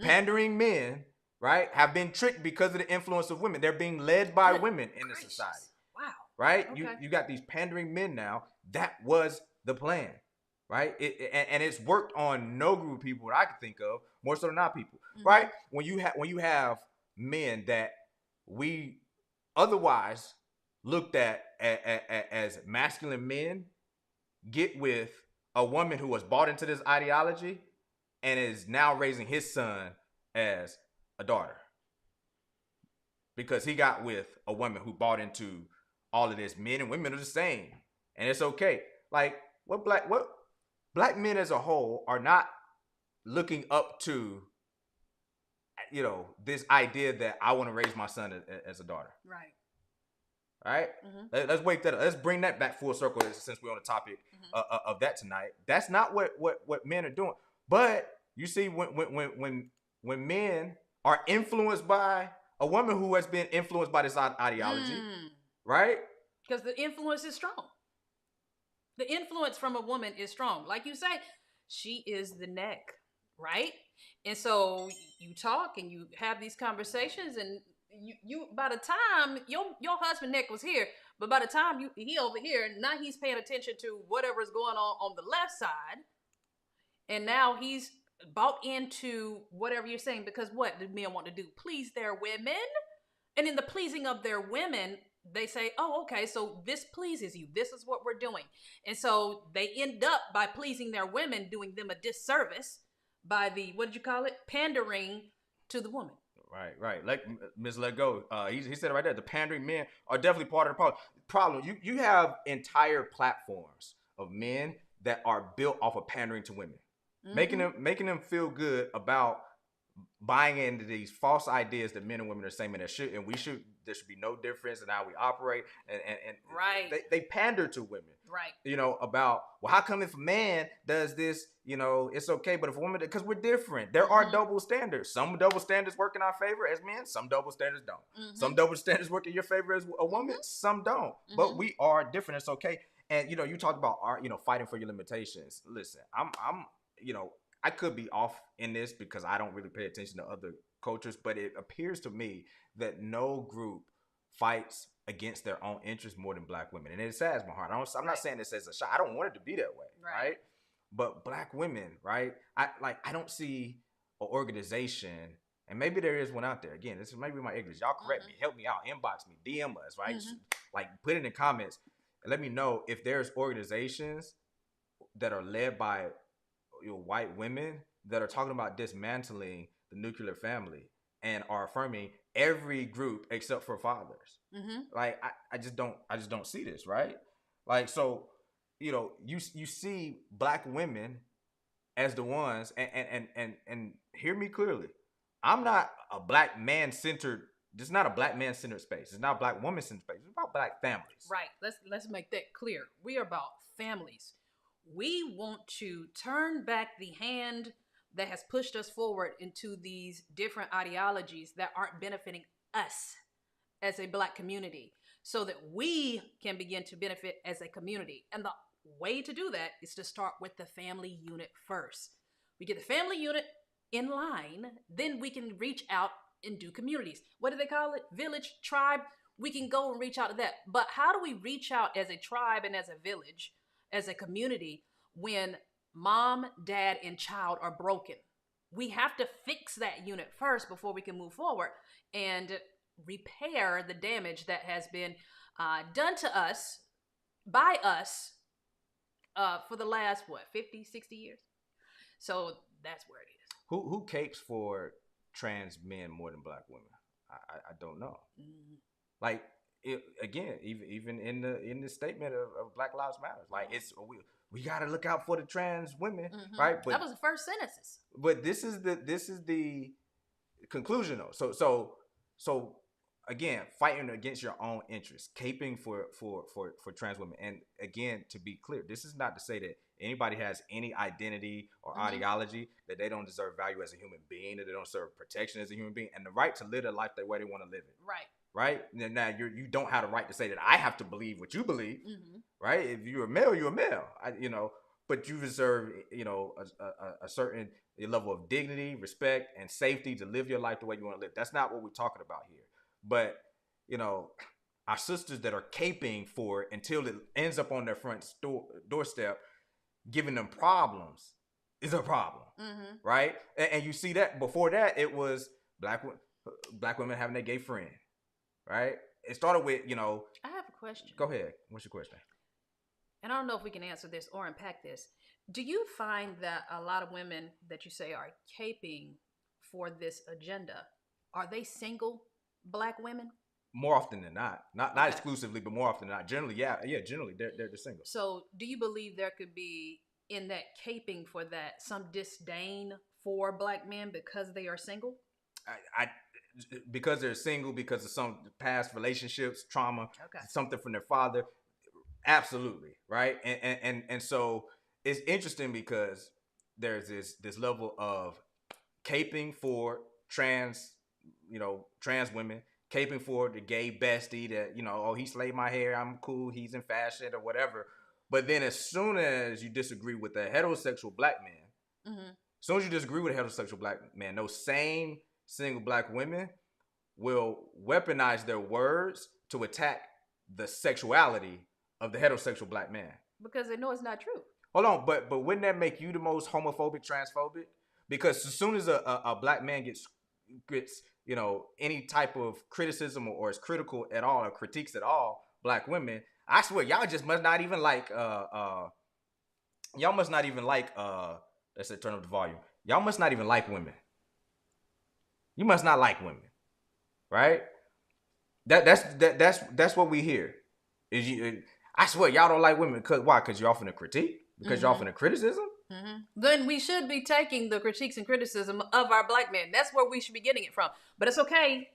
Pandering men, right, have been tricked because of the influence of women. They're being led by women in the society. Wow. Right? Okay. You got these pandering men now. That was the plan, right? And it's worked on no group of people that I can think of, more so than not people, right? When you have men that we otherwise looked at as masculine men get with a woman who was bought into this ideology and is now raising his son as a daughter because he got with a woman who bought into all of this. Men and women are the same, and it's okay. Like, what black men as a whole are not looking up to, this idea that I want to raise my son as a daughter. Right. Right? Let's wake that up. Let's bring that back full circle since we're on the topic of that tonight. That's not what men are doing. But you see, when men are influenced by a woman who has been influenced by this ideology, right? Because the influence is strong. The influence from a woman is strong. Like you say, she is the neck, right? And so you talk and you have these conversations, and you by the time your husband neck was here, but by the time he over here, now he's paying attention to whatever's going on the left side, and now he's bought into whatever you're saying, because what do men want to do? Please their women. And in the pleasing of their women, they say, oh, okay, so this pleases you. This is what we're doing. And so they end up, by pleasing their women, doing them a disservice by the, what did you call it? Pandering to the woman. Right. Like Ms. Let Go, he said it right there. The pandering men are definitely part of the problem. You have entire platforms of men that are built off of pandering to women, making them feel good about buying into these false ideas that men and women are saying there should be no difference in how we operate, and right. They pander to women, right? About, well, how come if a man does this, it's okay, but if a woman, because we're different. There are double standards. Some double standards work in our favor as men. Some double standards don't. Some double standards work in your favor as a woman. Some don't. But we are different. It's okay. And you talked about fighting for your limitations. Listen, I'm I could be off in this because I don't really pay attention to other cultures, but it appears to me that no group fights against their own interests more than black women. And it saddens my heart. I'm not saying this as a shot. I don't want it to be that way, right? But black women, right? I don't see an organization, and maybe there is one out there. Again, this is maybe my ignorance. Y'all correct me, help me out, inbox me, DM us, right? Like, put it in the comments and let me know if there's organizations that are led by white women that are talking about dismantling the nuclear family and are affirming every group except for fathers. Like, I just don't see this, right? Like, so you see black women as the ones, and hear me clearly, I'm not a black man centered. This is not a black man centered space. It's not a black woman centered space. It's about black families. Right. Let's make that clear. We are about families. We want to turn back the hand that has pushed us forward into these different ideologies that aren't benefiting us as a Black community so that we can begin to benefit as a community. And the way to do that is to start with the family unit first. We get the family unit in line, then we can reach out and do communities. What do they call it? Village, tribe. We can go and reach out to that. But how do we reach out as a tribe and as a village, as a community, when mom, dad, and child are broken? We have to fix that unit first before we can move forward and repair the damage that has been done to us, by us, for the last, 50, 60 years? So that's where it is. Who capes for trans men more than Black women? I don't know. Mm-hmm. Like, again, even in the statement of Black Lives Matter, like, it's we got to look out for the trans women, mm-hmm. right? But that was the first sentences. But this is the conclusion, though. So again, fighting against your own interests, caping for trans women, and again, to be clear, this is not to say that anybody has any identity or mm-hmm. ideology that they don't deserve value as a human being, that they don't deserve protection as a human being, and the right to live their life the way they want to live it. Right. Right? Now you don't have the right to say that I have to believe what you believe. Mm-hmm. Right? If you're a male, you're a male. But you deserve, a certain level of dignity, respect, and safety to live your life the way you want to live. That's not what we're talking about here. But, our sisters that are caping for it until it ends up on their front doorstep, giving them problems, is a problem. Mm-hmm. Right? And you see that before that, it was black women having their gay friend. Right? It started with, I have a question. Go ahead. What's your question? And I don't know if we can answer this or unpack this. Do you find that a lot of women that you say are caping for this agenda, are they single Black women? More often than not. Not exclusively, but more often than not. Generally, generally they're single. So do you believe there could be, in that caping for that, some disdain for Black men because they are single? Because they're single, because of some past relationships, trauma, something from their father. Absolutely. Right. And so it's interesting because there's this level of caping for trans women, caping for the gay bestie that, he slayed my hair, I'm cool, he's in fashion or whatever. But then as soon as you disagree with a heterosexual Black man, mm-hmm. as soon as you disagree with a heterosexual Black man, those same single Black women will weaponize their words to attack the sexuality of the heterosexual Black man. Because they know it's not true. Hold on, but wouldn't that make you the most homophobic, transphobic? Because as soon as a Black man gets any type of criticism or is critical at all or critiques at all Black women, I swear y'all just must not even like let's say turn up the volume. Y'all must not even like women. You must not like women, right? That's what we hear. I swear y'all don't like women because why? Because you're offering a critique? Because mm-hmm. you're offering a criticism? Mm-hmm. Then we should be taking the critiques and criticism of our Black men. That's where we should be getting it from. But it's okay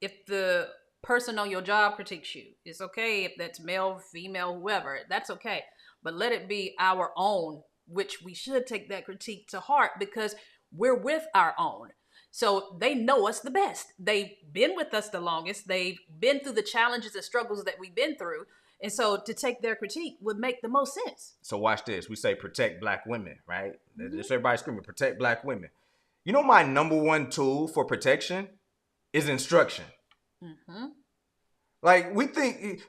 if the person on your job critiques you. It's okay if that's male, female, whoever. That's okay. But let it be our own, which we should take that critique to heart because we're with our own. So they know us the best. They've been with us the longest. They've been through the challenges and struggles that we've been through. And so to take their critique would make the most sense. So watch this. We say protect Black women, right? Mm-hmm. Just everybody screaming, protect Black women. You know my number one tool for protection is instruction. Mm-hmm. Like we think,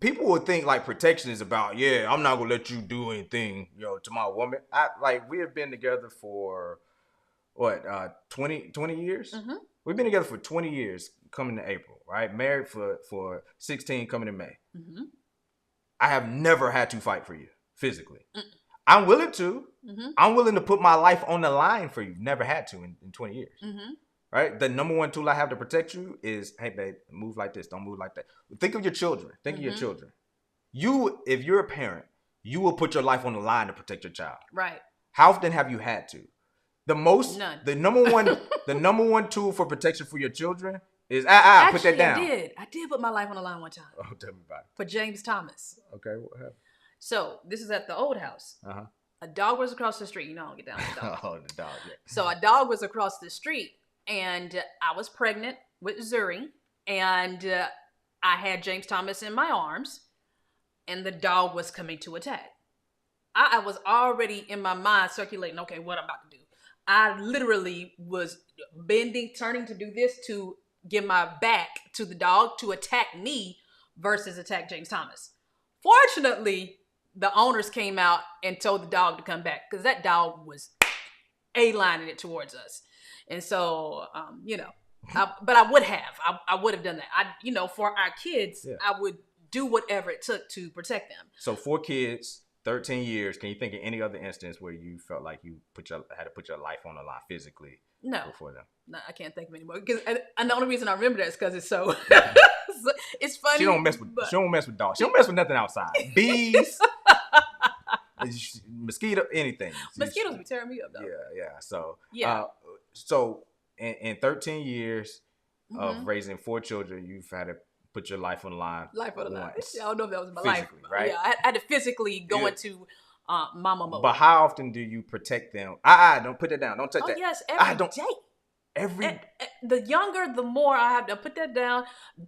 people would think like protection is about, I'm not going to let you do anything, to my woman. We have been together for 20 years? Mm-hmm. We've been together for 20 years coming to April, right? Married for 16 coming in May. Mm-hmm. I have never had to fight for you physically. Mm-mm. I'm willing to. Mm-hmm. I'm willing to put my life on the line for you. Never had to in 20 years. Mm-hmm. Right? The number one tool I have to protect you is, hey, babe, move like this. Don't move like that. Think of your children. Think of your children. If you're a parent, you will put your life on the line to protect your child. Right. How often have you had to? None. The number one tool for protection for your children is actually, put that down. I did put my life on the line one time. Oh, tell me about it. For James Thomas. Okay, what happened? So this is at the old house. Uh-huh. A dog was across the street. I don't get down with the dog. Oh, the dog, yeah. So a dog was across the street, and I was pregnant with Zuri, and I had James Thomas in my arms, and the dog was coming to attack. I was already in my mind circulating, okay, what I'm about to do. I literally was bending, turning to do this to give my back to the dog to attack me versus attack James Thomas. Fortunately, the owners came out and told the dog to come back because that dog was A-lining it towards us. And so, but I would have done that. For our kids, yeah. I would do whatever it took to protect them. So 4 kids, 13 years. Can you think of any other instance where you felt like you had to put your life on the line physically? No. Before them? No, I can't think of any more. Because the only reason I remember that is because it's so... it's funny. She don't mess with dogs. She don't mess with nothing outside. Bees, mosquito, anything. Mosquitoes be tearing me up, though. Yeah. So in 13 years of raising 4 children, you've had to put your life on the line. Life on the line. I don't know if that was my life. Right? Yeah, I had to physically go into mama mode. But how often do you protect them? Don't put that down. Don't touch that. Yes, every day. The younger, the more I have to put that down.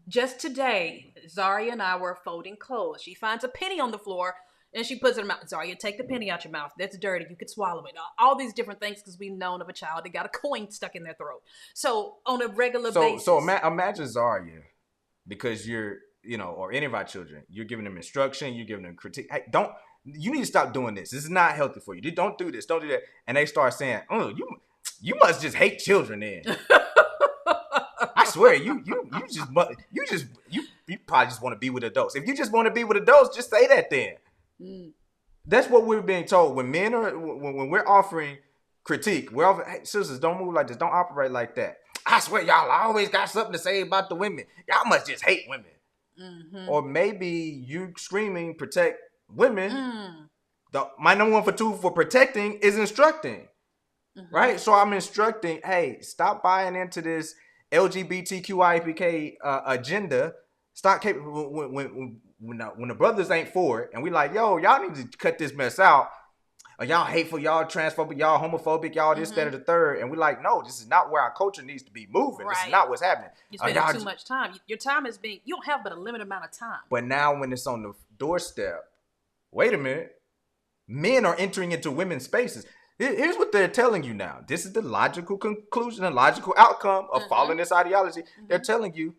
Just today, Zaria and I were folding clothes. She finds a penny on the floor and she puts it in her mouth. Zaria, take the penny out your mouth. That's dirty. You could swallow it. All these different things because we've known of a child that got a coin stuck in their throat. So on a regular basis. So imagine Zaria, because you're, or any of our children, you're giving them instruction, you're giving them critique. Hey, you need to stop doing this. This is not healthy for you. Don't do this. Don't do that. And they start saying, oh, you must just hate children then. I swear, you probably just want to be with adults. If you just want to be with adults, just say that then. That's what we're being told. When we're offering critique, we're offering, hey, sisters, don't move like this. Don't operate like that. I swear, y'all always got something to say about the women. Y'all must just hate women. Mm-hmm. Or maybe you screaming, protect women. My number one for protecting is instructing. Mm-hmm. Right? So I'm instructing, hey, stop buying into this LGBTQIAPK agenda. Stop when the brothers ain't for it, and we like, yo, y'all need to cut this mess out. Or y'all hateful, y'all transphobic, y'all homophobic, y'all this, that, or the third. And we're like, no, this is not where our culture needs to be moving. Right. This is not what's happening. You're spending too much time. Your time is you don't have but a limited amount of time. But now when it's on the doorstep, wait a minute, men are entering into women's spaces. Here's what they're telling you now. This is the logical conclusion and logical outcome of following this ideology. Mm-hmm. They're telling you,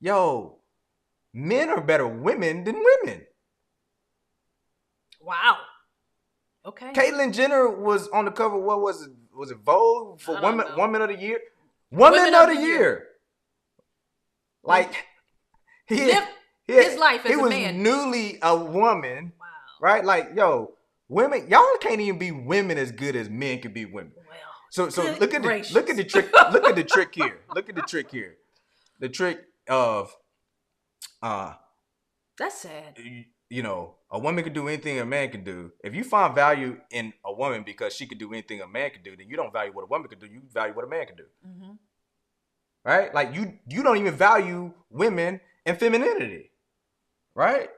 yo, men are better women than women. Wow. Okay. Caitlyn Jenner was on the cover. What was it? Was it Vogue for Woman of the Year? Woman of the Year. Like his life as a man. He was newly a woman. Wow. Right? Like, yo, women, y'all can't even be women as good as men can be women. Well, so look at the trick. Look at the trick here. Look at the trick here. The trick of that's sad. A woman can do anything a man can do. If you find value in a woman because she can do anything a man can do, then you don't value what a woman can do. You value what a man can do. Mm-hmm. Right? Like you don't even value women and femininity. Right?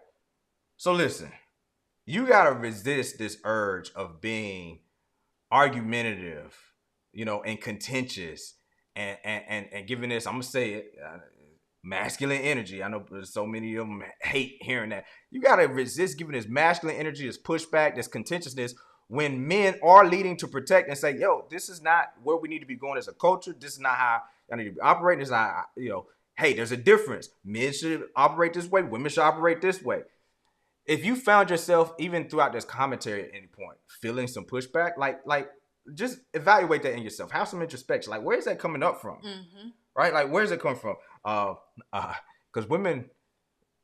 So listen, you gotta resist this urge of being argumentative, and contentious and giving this, I'm gonna say it, masculine energy. I know so many of them hate hearing that. You got to resist giving this masculine energy, this pushback, this contentiousness when men are leading to protect and say, yo, this is not where we need to be going as a culture. This is not how I need to be operating. This is not, hey, there's a difference. Men should operate this way. Women should operate this way. If you found yourself, even throughout this commentary at any point, feeling some pushback, like just evaluate that in yourself. Have some introspection. Like, where is that coming up from? Mm-hmm. Right? Like, where's it coming from? Because women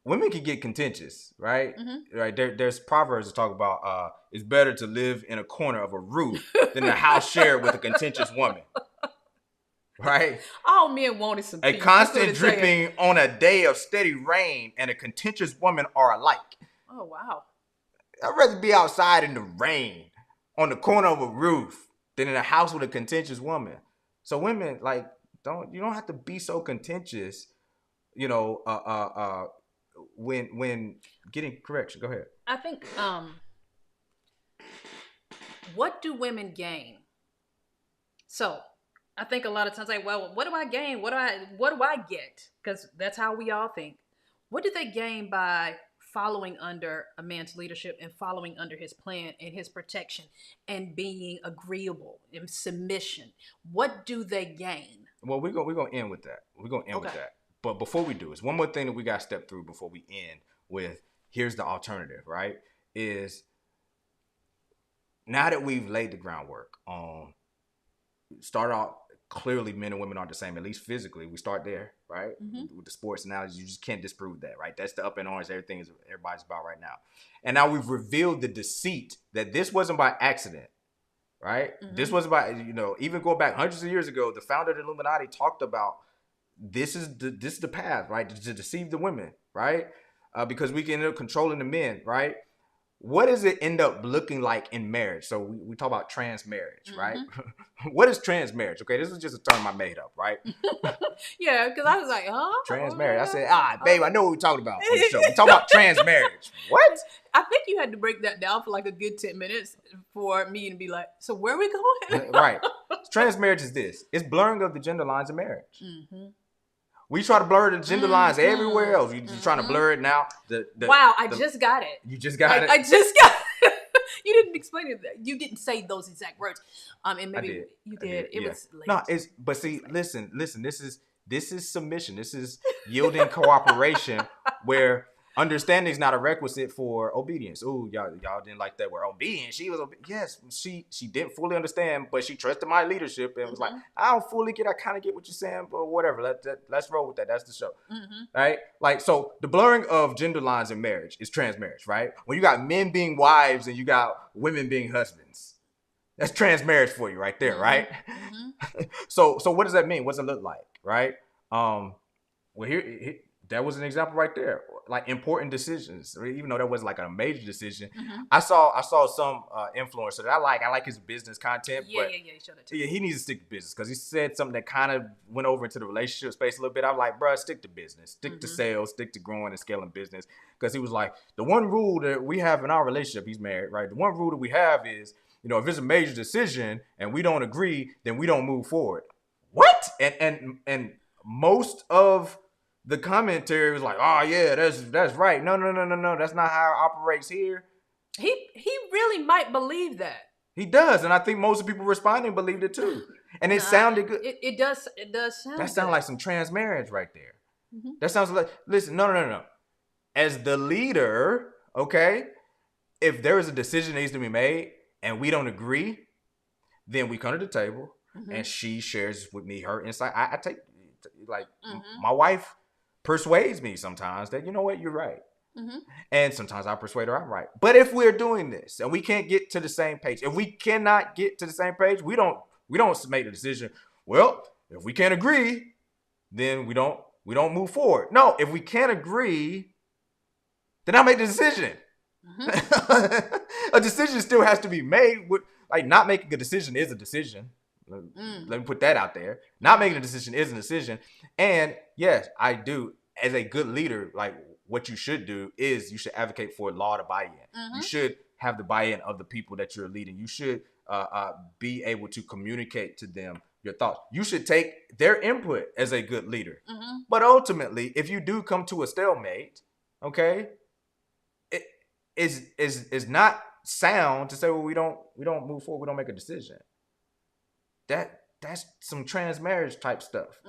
can get contentious, right? Mm-hmm. Right. There's proverbs that talk about it's better to live in a corner of a roof than a house shared with a contentious woman. Right? All men wanted some peace. A constant dripping on a day of steady rain and a contentious woman are alike. Oh wow. I'd rather be outside in the rain on the corner of a roof than in a house with a contentious woman. So women, like, you don't have to be so contentious, when getting correction. Go ahead. I think what do women gain? So I think a lot of times, like, well, what do I gain? What do I get? Because that's how we all think. What do they gain by following under a man's leadership and following under his plan and his protection and being agreeable in submission? What do they gain? Well, we're gonna end with that. We're gonna end with Okay. that. But before we do, is one more thing that we got to step through before we end with. Here's the alternative, right? Is now that we've laid the groundwork on start out clearly men and women aren't the same, at least physically. We start there, right? Mm-hmm. With the sports analogy, you just can't disprove that, right? That's the up and orange everybody's about right now. And now we've revealed the deceit that this wasn't by accident, right? Mm-hmm. This wasn't by, even going back hundreds of years ago, the founder of the Illuminati talked about this is the path, right? To deceive the women, right? Because we can end up controlling the men, right? What does it end up looking like in marriage? So we talk about TransMarriage, right? What is TransMarriage? Okay, this is just a term I made up, right? Yeah, because I was like, huh? TransMarriage. I said, babe, I know what we're talking about on the show. We're talking about TransMarriage. What? I think you had to break that down for like a good 10 minutes for me to be like, so where are we going? Right. TransMarriage is this. It's blurring of the gender lines of marriage. Mm-hmm. We try to blur the gender lines everywhere else. You're trying to blur it now. Wow, I just got it. You just got it? I just got it. You didn't explain it. You didn't say those exact words. And maybe you did. It was late. No, but see, listen. This is submission. This is yielding cooperation where understanding is not a requisite for obedience. Ooh, y'all didn't like that word obedience. She was yes, she didn't fully understand, but she trusted my leadership and was like, I don't fully get. I kind of get what you're saying, but whatever. Let's roll with that. That's the show, right? Like, so the blurring of gender lines in marriage is TransMarriage, right? When you got men being wives and you got women being husbands, that's TransMarriage for you right there, right? So what does that mean? What's it look like, right? Well, here that was an example right there. Like important decisions, even though that wasn't like a major decision. I saw some influencer that I like. I like his business content, but he needs to stick to business because he said something that kind of went over into the relationship space a little bit. I'm like, bro, stick to business, stick to sales, stick to growing and scaling business. Because he was like, the one rule that we have in our relationship, he's married, right? The one rule that we have is, if it's a major decision and we don't agree, then we don't move forward. What? And most of the commentary was like, oh yeah, that's right. No, that's not how it operates here. He really might believe that. He does, and I think most of the people responding believed it too. And it sounded good. It does sound. That sounds like some TransMarriage right there. That sounds like, listen, no. As the leader, okay, if there is a decision that needs to be made and we don't agree, then we come to the table and she shares with me her insight. I take, like, my wife persuades me sometimes that, you know what, you're right. And sometimes I persuade her I'm right. But if we're doing this and we can't get to the same page, if we cannot get to the same page, we don't make the decision. Well, if we can't agree, then we don't move forward. No, if we can't agree, then I make the decision. A decision still has to be made. Like, not making a decision is a decision. Let me put that out there. Not making a decision is a decision. And yes, I do. As a good leader, like, what you should do is you should advocate for law to buy in. You should have the buy-in of the people that you're leading. You should be able to communicate to them your thoughts. You should take their input as a good leader. But ultimately, if you do come to a stalemate, okay, it is not sound to say, well, we don't move forward, we don't make a decision. That's some TransMarriage type stuff.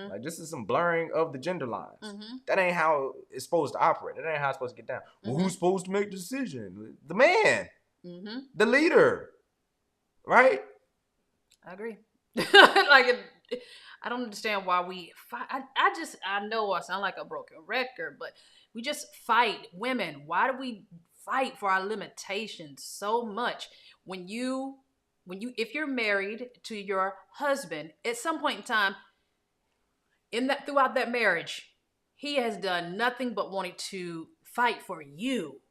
Like, this is some blurring of the gender lines. That ain't how it's supposed to operate. That ain't how it's supposed to get down. Well, who's supposed to make the decision? The man, the leader, right? I agree. I don't understand why we fight. I know I sound like a broken record, but we just fight. Women, why do we fight for our limitations so much? If you're married to your husband, at some point in time, throughout that marriage, he has done nothing but wanting to fight for you,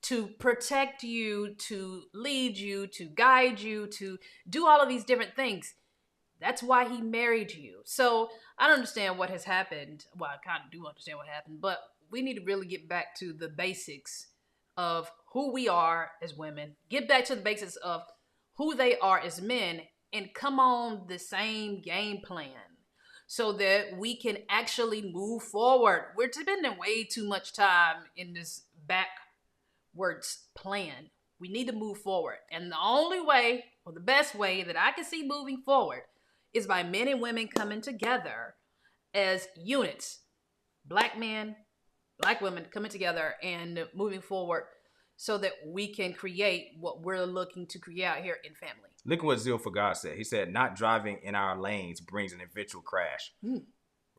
to protect you, to lead you, to guide you, to do all of these different things. That's why he married you. So I don't understand what has happened. Well, I kind of do understand what happened, but we need to really get back to the basics of who we are as women. Get back to the basics of who they are as men and come on the same game plan so that we can actually move forward. We're spending way too much time in this backwards plan. We need to move forward. And the only way, or the best way that I can see moving forward, is by men and women coming together as units. Black men, Black women coming together and moving forward so that we can create what we're looking to create out here in family. Look at what Zeal for God said. He said, not driving in our lanes brings an eventual crash.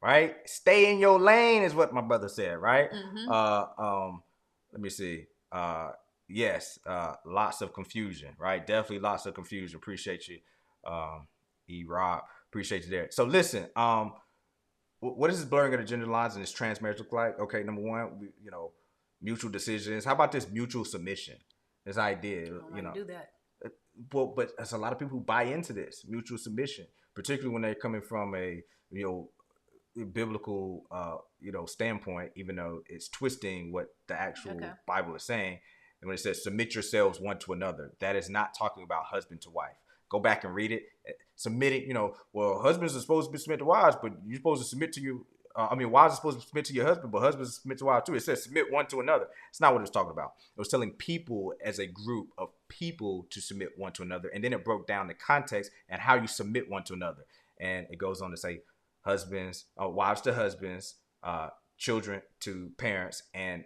Right? Stay in your lane is what my brother said, right? Let me see. Yes, lots of confusion, right? Definitely lots of confusion. Appreciate you. Rob, appreciate you there. So listen, what is this blurring of the gender lines and this TransMarriage look like? Okay, number one, mutual decisions. How about this mutual submission? This idea, do that. Well, but there's a lot of people who buy into this mutual submission, particularly when they're coming from a biblical standpoint, even though it's twisting what the actual Bible is saying. And when it says submit yourselves one to another, that is not talking about husband to wife. Go back and read it. Submitting, husbands are supposed to submit to wives, but you're supposed to submit to you. Wives are supposed to submit to your husband, but husbands submit to wives too. It says submit one to another. It's not what it was talking about. It was telling people as a group of people to submit one to another. And then it broke down the context and how you submit one to another. And it goes on to say wives to husbands, children to parents, and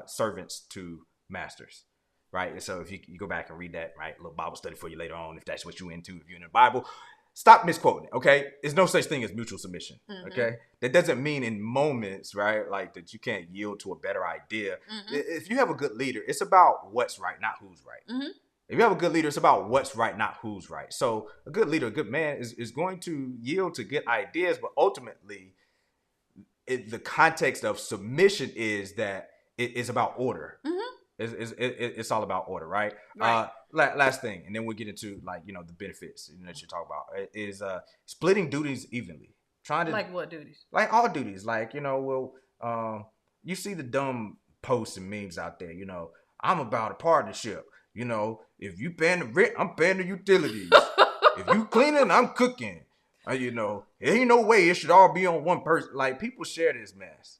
servants to masters. Right. And so if you go back and read that, right, a little Bible study for you later on, if that's what you're into, if you're in the Bible. Stop misquoting it, okay? There's no such thing as mutual submission, okay? That doesn't mean in moments, right, like that you can't yield to a better idea. If you have a good leader, it's about what's right, not who's right. If you have a good leader, it's about what's right, not who's right. So a good leader, a good man is going to yield to good ideas, but ultimately the context of submission is that it is about order. It's all about order, right? Last thing, and then we'll get into the benefits that you talk about is splitting duties evenly. Trying to like what duties? Like all duties. You see the dumb posts and memes out there. I'm about a partnership. If you paying the rent, I'm paying the utilities. If you cleaning, I'm cooking. There ain't no way it should all be on one person. Like people share this mess.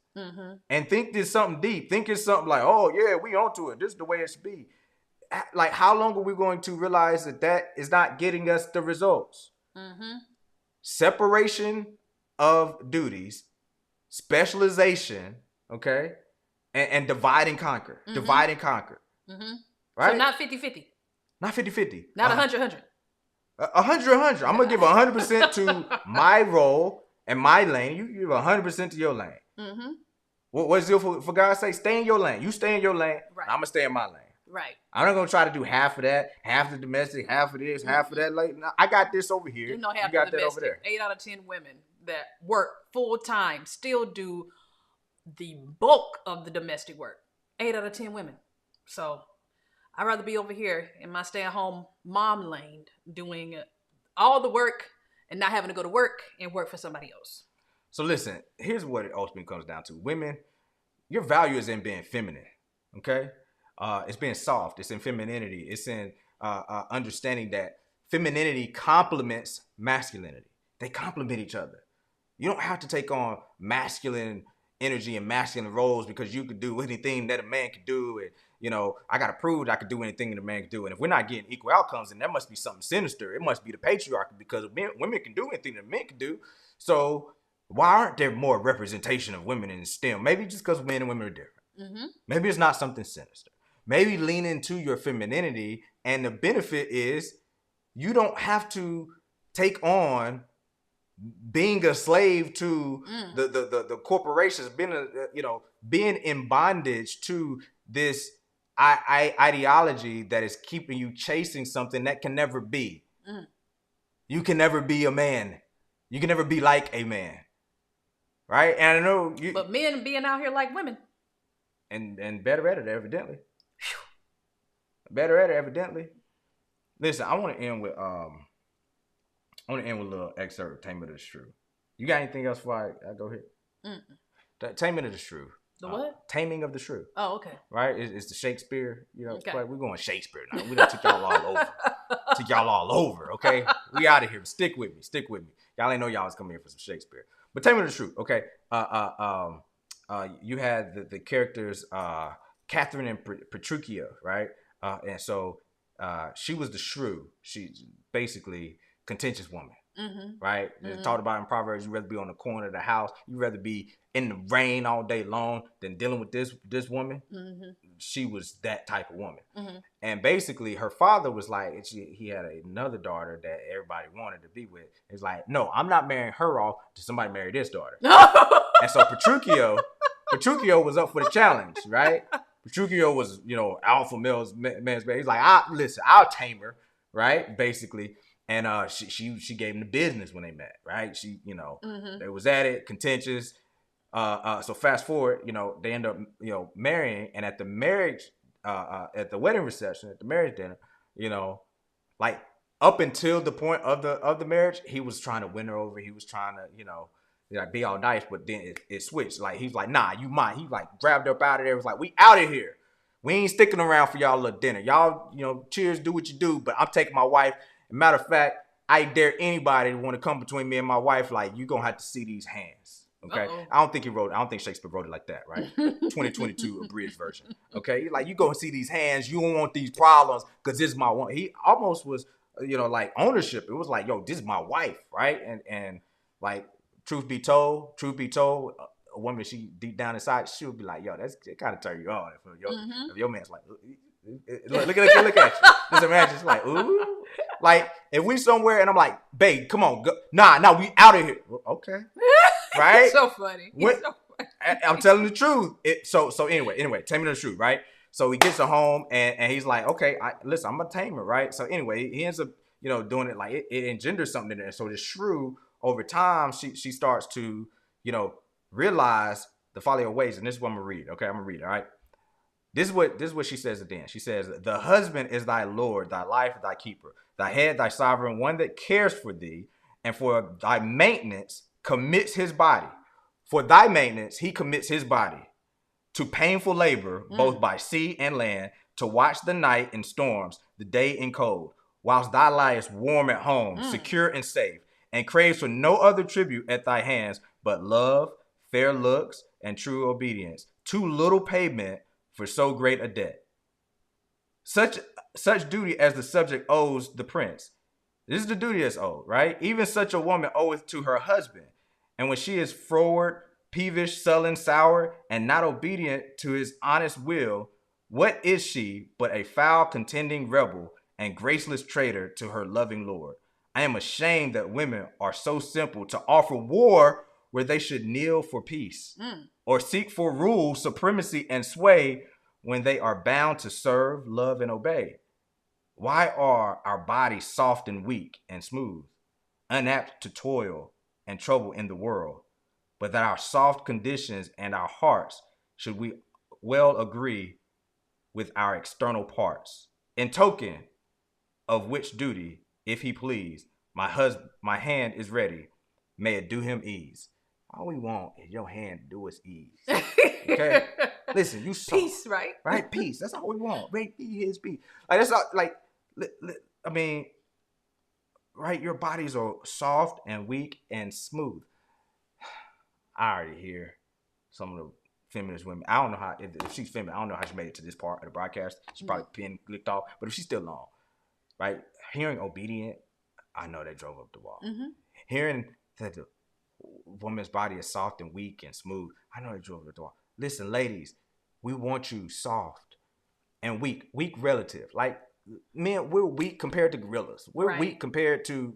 And think there's something deep. Think it's something like, oh yeah, we onto it. This is the way it should be. Like, how long are we going to realize that is not getting us the results? Separation of duties, specialization, okay, and divide and conquer. Divide and conquer. Right? So not 50-50. Not 50-50. Not 100-100. 100-100. I'm gonna give 100% to my role and my lane. You give 100% to your lane. What's it for God's sake? Stay in your lane. You stay in your lane. Right. I'm gonna stay in my lane. Right. I'm not gonna try to do half of that, half the domestic, half of this, half of that. Like, I got this over here. You got that over there. 8 out of 10 women that work full time still do the bulk of the domestic work. 8 out of 10 women. So I'd rather be over here in my stay-at-home mom lane doing all the work and not having to go to work and work for somebody else. So listen, here's what it ultimately comes down to. Women, your value is in being feminine, okay? It's being soft. It's in femininity. It's in understanding that femininity complements masculinity. They complement each other. You don't have to take on masculine energy and masculine roles because you could do anything that a man could do. And, I got to prove that I could do anything that a man can do. And if we're not getting equal outcomes, then there must be something sinister. It must be the patriarchy because women can do anything that men can do. So why aren't there more representation of women in STEM? Maybe just because men and women are different. Maybe it's not something sinister. Maybe lean into your femininity, and the benefit is you don't have to take on being a slave to the corporations, being in bondage to this ideology that is keeping you chasing something that can never be. You can never be a man. You can never be like a man. Right? And I know but men being out here like women. And better at it, evidently. Better at it, evidently. Listen, I want to end with a little excerpt of Taming of the Shrew. You got anything else before I go here? The Taming of the Shrew. The what? Taming of the Shrew. Oh, okay. Right? It's the Shakespeare. Okay. We're going Shakespeare now. We done took y'all all over. to y'all all over, okay? We out of here. Stick with me. Stick with me. Y'all ain't know y'all was coming here for some Shakespeare. But tell me the truth, okay? You had the characters Catherine and Petruchio, right? And so she was the shrew. She's basically contentious woman, right? It's talked about in Proverbs. You'd rather be on the corner of the house. You'd rather be in the rain all day long than dealing with this woman. She was that type of woman. And basically, her father was like, he had another daughter that everybody wanted to be with. It's like, no, I'm not marrying her off to somebody marry this daughter. And so Petruchio was up for the challenge, right? Petruchio was, alpha man's baby. He's like, I'll tame her, right? Basically. And she gave him the business when they met, right? She, they was at it, contentious. So fast forward, they end up, marrying, and at the marriage, at the wedding reception, at the marriage dinner, like up until the point of the marriage, he was trying to win her over. He was trying to, be all nice, but then it switched. Like he's like, nah, you might. He like grabbed her up out of there. Was like, we out of here. We ain't sticking around for y'all little dinner. Y'all, cheers, do what you do. But I'm taking my wife. Matter of fact, I dare anybody to want to come between me and my wife. Like, you gonna have to see these hands. Okay. I don't think Shakespeare wrote it like that, right? 2022 abridged version. Okay. Like, you go see these hands. You don't want these problems because this is my one. He almost was, like ownership. It was like, yo, this is my wife, right? And like, truth be told, a woman, she deep down inside, she would be like, yo, it kind of turn you on. If your man's like, look at you. Just imagine, it's like, ooh. Like, if we somewhere and I'm like, babe, come on. Go. Nah, we out of here. Okay. Right? So funny. I'm telling the truth. So anyway, tell me the truth, right? So he gets her home and he's like, okay, listen, I'm a tamer, right? So anyway, he ends up, doing it like it engenders something in there. So the shrew, over time, she starts to, realize the folly of ways. And this is what I'm gonna read. Okay, I'm gonna read it, all right? This is what she says at the end. She says, the husband is thy Lord, thy life, thy keeper, thy head, thy sovereign, one that cares for thee, and for thy maintenance commits his body. For thy maintenance, he commits his body to painful labor, both by sea and land, to watch the night in storms, the day in cold, whilst thou liest warm at home, secure and safe, and craves for no other tribute at thy hands but love, fair looks, and true obedience. Too little payment for so great a debt. Such duty as the subject owes the prince. This is the duty that's owed, right? Even such a woman oweth to her husband. And when she is froward, peevish, sullen, sour, and not obedient to his honest will, what is she but a foul contending rebel and graceless traitor to her loving Lord? I am ashamed that women are so simple to offer war where they should kneel for peace, or seek for rule, supremacy, and sway when they are bound to serve, love, and obey. Why are our bodies soft and weak and smooth, unapt to toil and trouble in the world, but that our soft conditions and our hearts should we well agree with our external parts? In token of which duty, if he please, my hand is ready, may it do him ease. All we want is your hand to do us ease. Okay? Listen, you soft. Peace, right? Right? Peace. That's all we want. Right? His peace. Like, that's all, like, I mean, right? Your bodies are soft and weak and smooth. I already hear some of the feminist women. I don't know how, if she's feminine, I don't know how she made it to this part of the broadcast. She probably pinned, clicked off. But if she's still on, right? Hearing obedient, I know they drove up the wall. Hearing that the woman's body is soft and weak and smooth, I know they drove up the wall. Listen, ladies, we want you soft and weak. Weak relative. Like, men, we're weak compared to gorillas. We're weak compared to,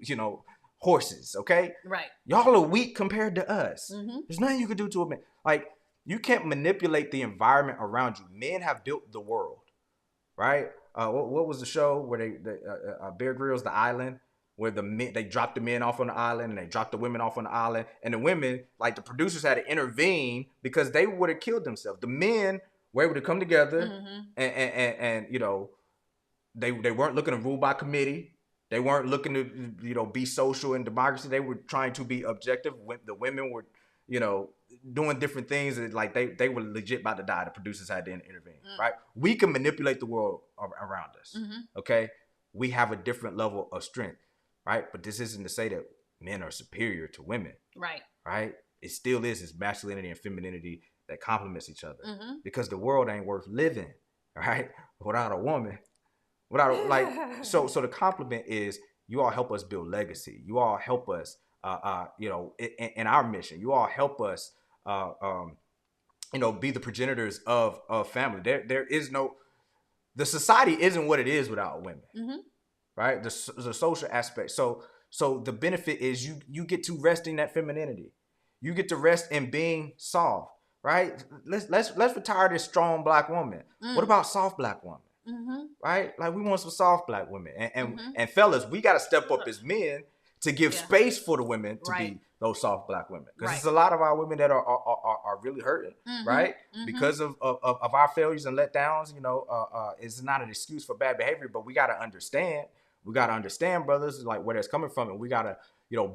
horses, okay? Right. Y'all are weak compared to us. There's nothing you can do to a man. Like, you can't manipulate the environment around you. Men have built the world, right? What was the show where they Bear Grylls, The Island, where the men, they dropped the men off on the island and they dropped the women off on the island, and the women, like, the producers had to intervene because they would have killed themselves. The men were able to come together and they weren't looking to rule by committee. They weren't looking to be social and democracy. They were trying to be objective. The women were doing different things, and like they were legit about to die. The producers had to intervene, right? We can manipulate the world around us. Okay, we have a different level of strength, right? But this isn't to say that men are superior to women, Right. right? It still is. It's masculinity and femininity that complements each other, Mm-hmm. because the world ain't worth living, right, without a woman. Without like, so the compliment is, you all help us build legacy. You all help us, in our mission. You all help us, uh, um, be the progenitors of family. There is no, the society isn't what it is without women, Mm-hmm. right? The social aspect. So the benefit is you get to rest in that femininity. You get to rest in being soft, right? Let's retire this strong black woman. What about soft black woman? Mm-hmm. Right? Like, we want some soft black women, Mm-hmm. and fellas, we got to step up as men to give Yeah. space for the women to Right. be those soft black women, because Right. there's a lot of our women that are really hurting, Mm-hmm. right? Mm-hmm. Because of our failures and letdowns. It's not an excuse for bad behavior, but we got to understand. We got to understand, brothers, like, where that's coming from, and we got to,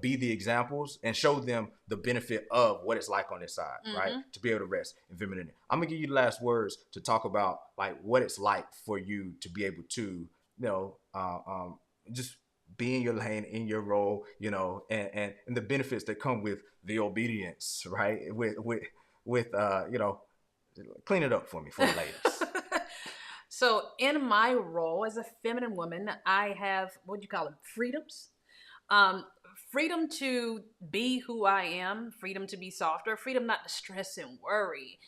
be the examples and show them the benefit of what it's like on this side, right? To be able to rest in femininity. I'm gonna give you the last words to talk about, like, what it's like for you to be able to, just be in your lane, in your role, and the benefits that come with the obedience, right? With clean it up for me, for the ladies. So in my role as a feminine woman, I have, what do you call them, freedoms. Freedom to be who I am, freedom to be softer, freedom not to stress and worry.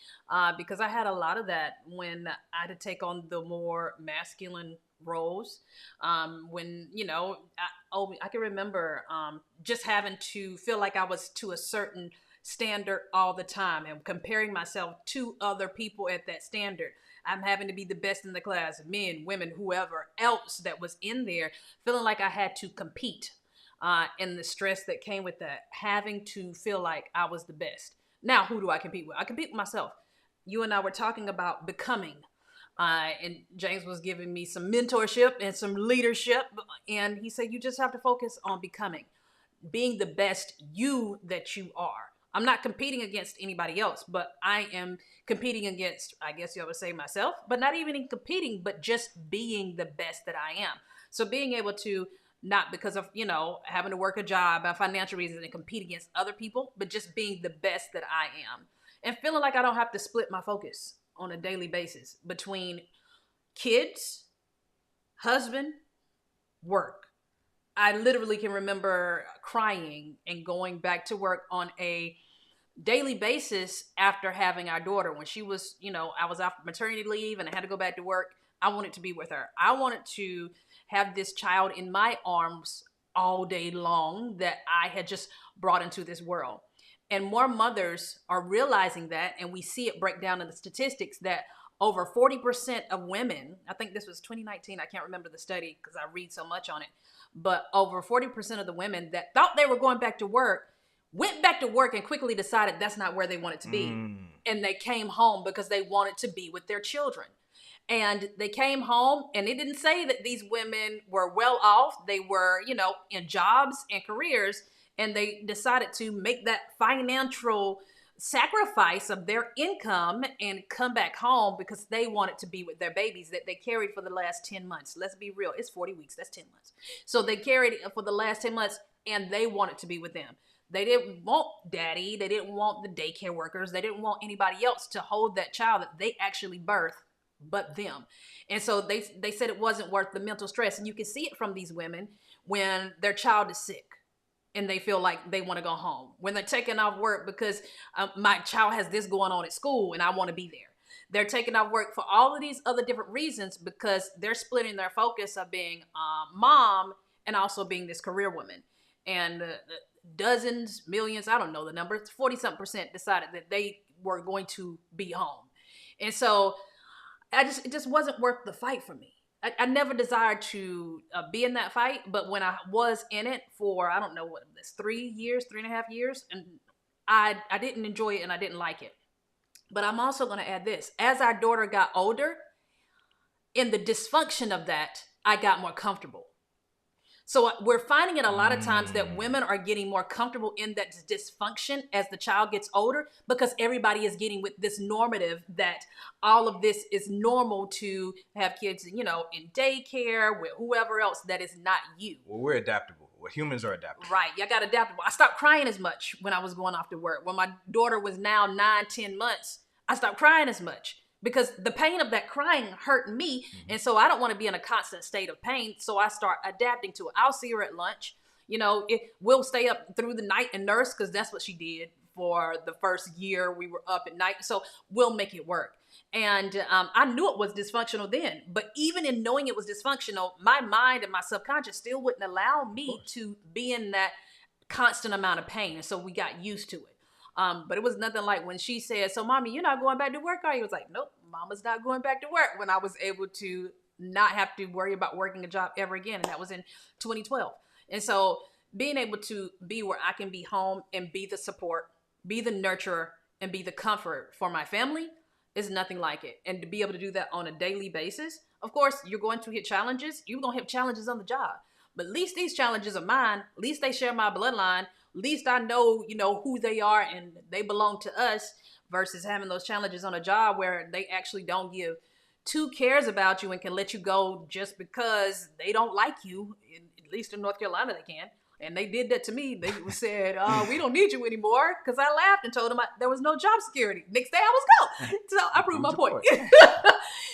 Because I had a lot of that when I had to take on the more masculine roles. When, I can remember just having to feel like I was to a certain standard all the time and comparing myself to other people at that standard. I'm having to be the best in the class, men, women, whoever else that was in there, feeling like I had to compete. And the stress that came with that, having to feel like I was the best. Now, who do I compete with? I compete with myself. You and I were talking about becoming, and James was giving me some mentorship and some leadership, and he said, you just have to focus on becoming, being the best you that you are. I'm not competing against anybody else, but I am competing against, I guess you would say, myself, but not even in competing, but just being the best that I am. So being able to, not because of, having to work a job, financial reasons, and compete against other people, but just being the best that I am. And feeling like I don't have to split my focus on a daily basis between kids, husband, work. I literally can remember crying and going back to work on a daily basis after having our daughter. When she was, I was off maternity leave and I had to go back to work. I wanted to be with her. I wanted to have this child in my arms all day long that I had just brought into this world. And more mothers are realizing that, and we see it break down in the statistics that over 40% of women, I think this was 2019, I can't remember the study because I read so much on it, but over 40% of the women that thought they were going back to work went back to work and quickly decided that's not where they wanted to be. And they came home because they wanted to be with their children. And they came home, and it didn't say that these women were well off. They were, in jobs and careers, and they decided to make that financial sacrifice of their income and come back home because they wanted to be with their babies that they carried for the last 10 months. Let's be real. It's 40 weeks. That's 10 months. So they carried it for the last 10 months, and they wanted to be with them. They didn't want daddy. They didn't want the daycare workers. They didn't want anybody else to hold that child that they actually birthed but them. And so they said it wasn't worth the mental stress. And you can see it from these women when their child is sick and they feel like they want to go home. When they're taking off work because my child has this going on at school and I want to be there. They're taking off work for all of these other different reasons because they're splitting their focus of being mom and also being this career woman. And dozens, millions, I don't know the number, 40-something% decided that they were going to be home. And so it just wasn't worth the fight for me. I never desired to be in that fight, but when I was in it for, I don't know what this, 3.5 years, and I didn't enjoy it and I didn't like it. But I'm also going to add this. As our daughter got older, in the dysfunction of that, I got more comfortable. So we're finding it a lot of times that women are getting more comfortable in that dysfunction as the child gets older, because everybody is getting with this normative that all of this is normal to have kids, in daycare with whoever else that is not you. Well, we're adaptable. Well, humans are adaptable. Right. You got adaptable. I stopped crying as much when I was going off to work. When my daughter was now 9-10 months, I stopped crying as much, because the pain of that crying hurt me. And so I don't want to be in a constant state of pain. So I start adapting to it. I'll see her at lunch. We'll stay up through the night and nurse, because that's what she did for the first year. We were up at night. So we'll make it work. And I knew it was dysfunctional then. But even in knowing it was dysfunctional, my mind and my subconscious still wouldn't allow me to be in that constant amount of pain. And so we got used to it. But it was nothing like when she said, "So mommy, you're not going back to work, are you?" I was like, "Nope, mama's not going back to work," when I was able to not have to worry about working a job ever again. And that was in 2012. And so being able to be where I can be home and be the support, be the nurturer, and be the comfort for my family is nothing like it. And to be able to do that on a daily basis, of course, you're going to hit challenges. You're going to have challenges on the job. But at least these challenges are mine. At least they share my bloodline. At least I know, who they are and they belong to us, versus having those challenges on a job where they actually don't give two cares about you and can let you go just because they don't like you. At least in North Carolina, they can. And they did that to me. They said, "We don't need you anymore," because I laughed and told them there was no job security. Next day I was gone. So I proved my point.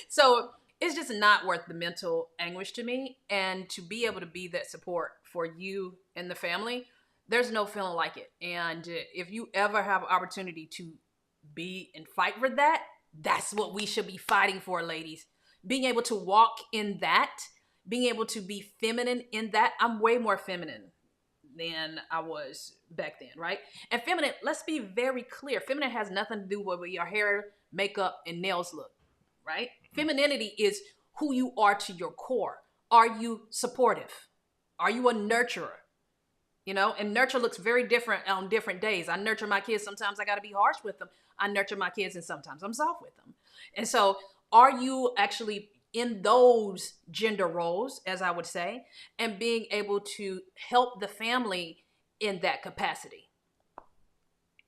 So it's just not worth the mental anguish to me. And to be able to be that support for you and the family, there's no feeling like it. And if you ever have an opportunity to be and fight for that, that's what we should be fighting for, ladies. Being able to walk in that, being able to be feminine in that. I'm way more feminine than I was back then, right? And feminine, let's be very clear. Feminine has nothing to do with your hair, makeup, and nails look, right? Femininity is who you are to your core. Are you supportive? Are you a nurturer? And nurture looks very different on different days. I nurture my kids. Sometimes I got to be harsh with them. I nurture my kids, and sometimes I'm soft with them. And so are you actually in those gender roles, as I would say, and being able to help the family in that capacity?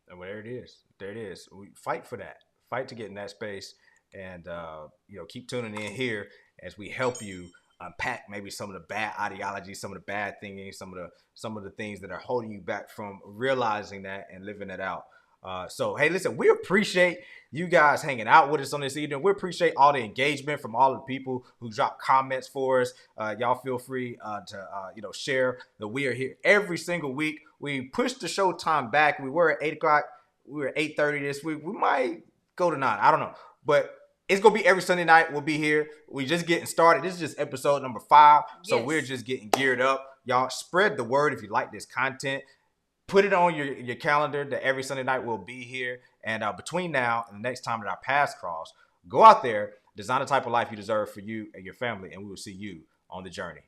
Well, there it is. There it is. We fight for that. Fight to get in that space, and keep tuning in here as we help you unpack maybe some of the bad ideologies, some of the bad thinking, some of the things that are holding you back from realizing that and living it out. So, hey, listen, we appreciate you guys hanging out with us on this evening. We appreciate all the engagement from all the people who drop comments for us. Y'all feel free to share that we are here every single week. We pushed the show time back. We were at 8 o'clock. We were at 8:30 this week. We might go to 9. I don't know. But it's going to be every Sunday night. We'll be here. We just getting started. This is just episode number 5. So We're just getting geared up. Y'all spread the word if you like this content. Put it on your calendar that every Sunday night we'll be here. And between now and the next time that our paths cross, go out there, design the type of life you deserve for you and your family, and we will see you on the journey.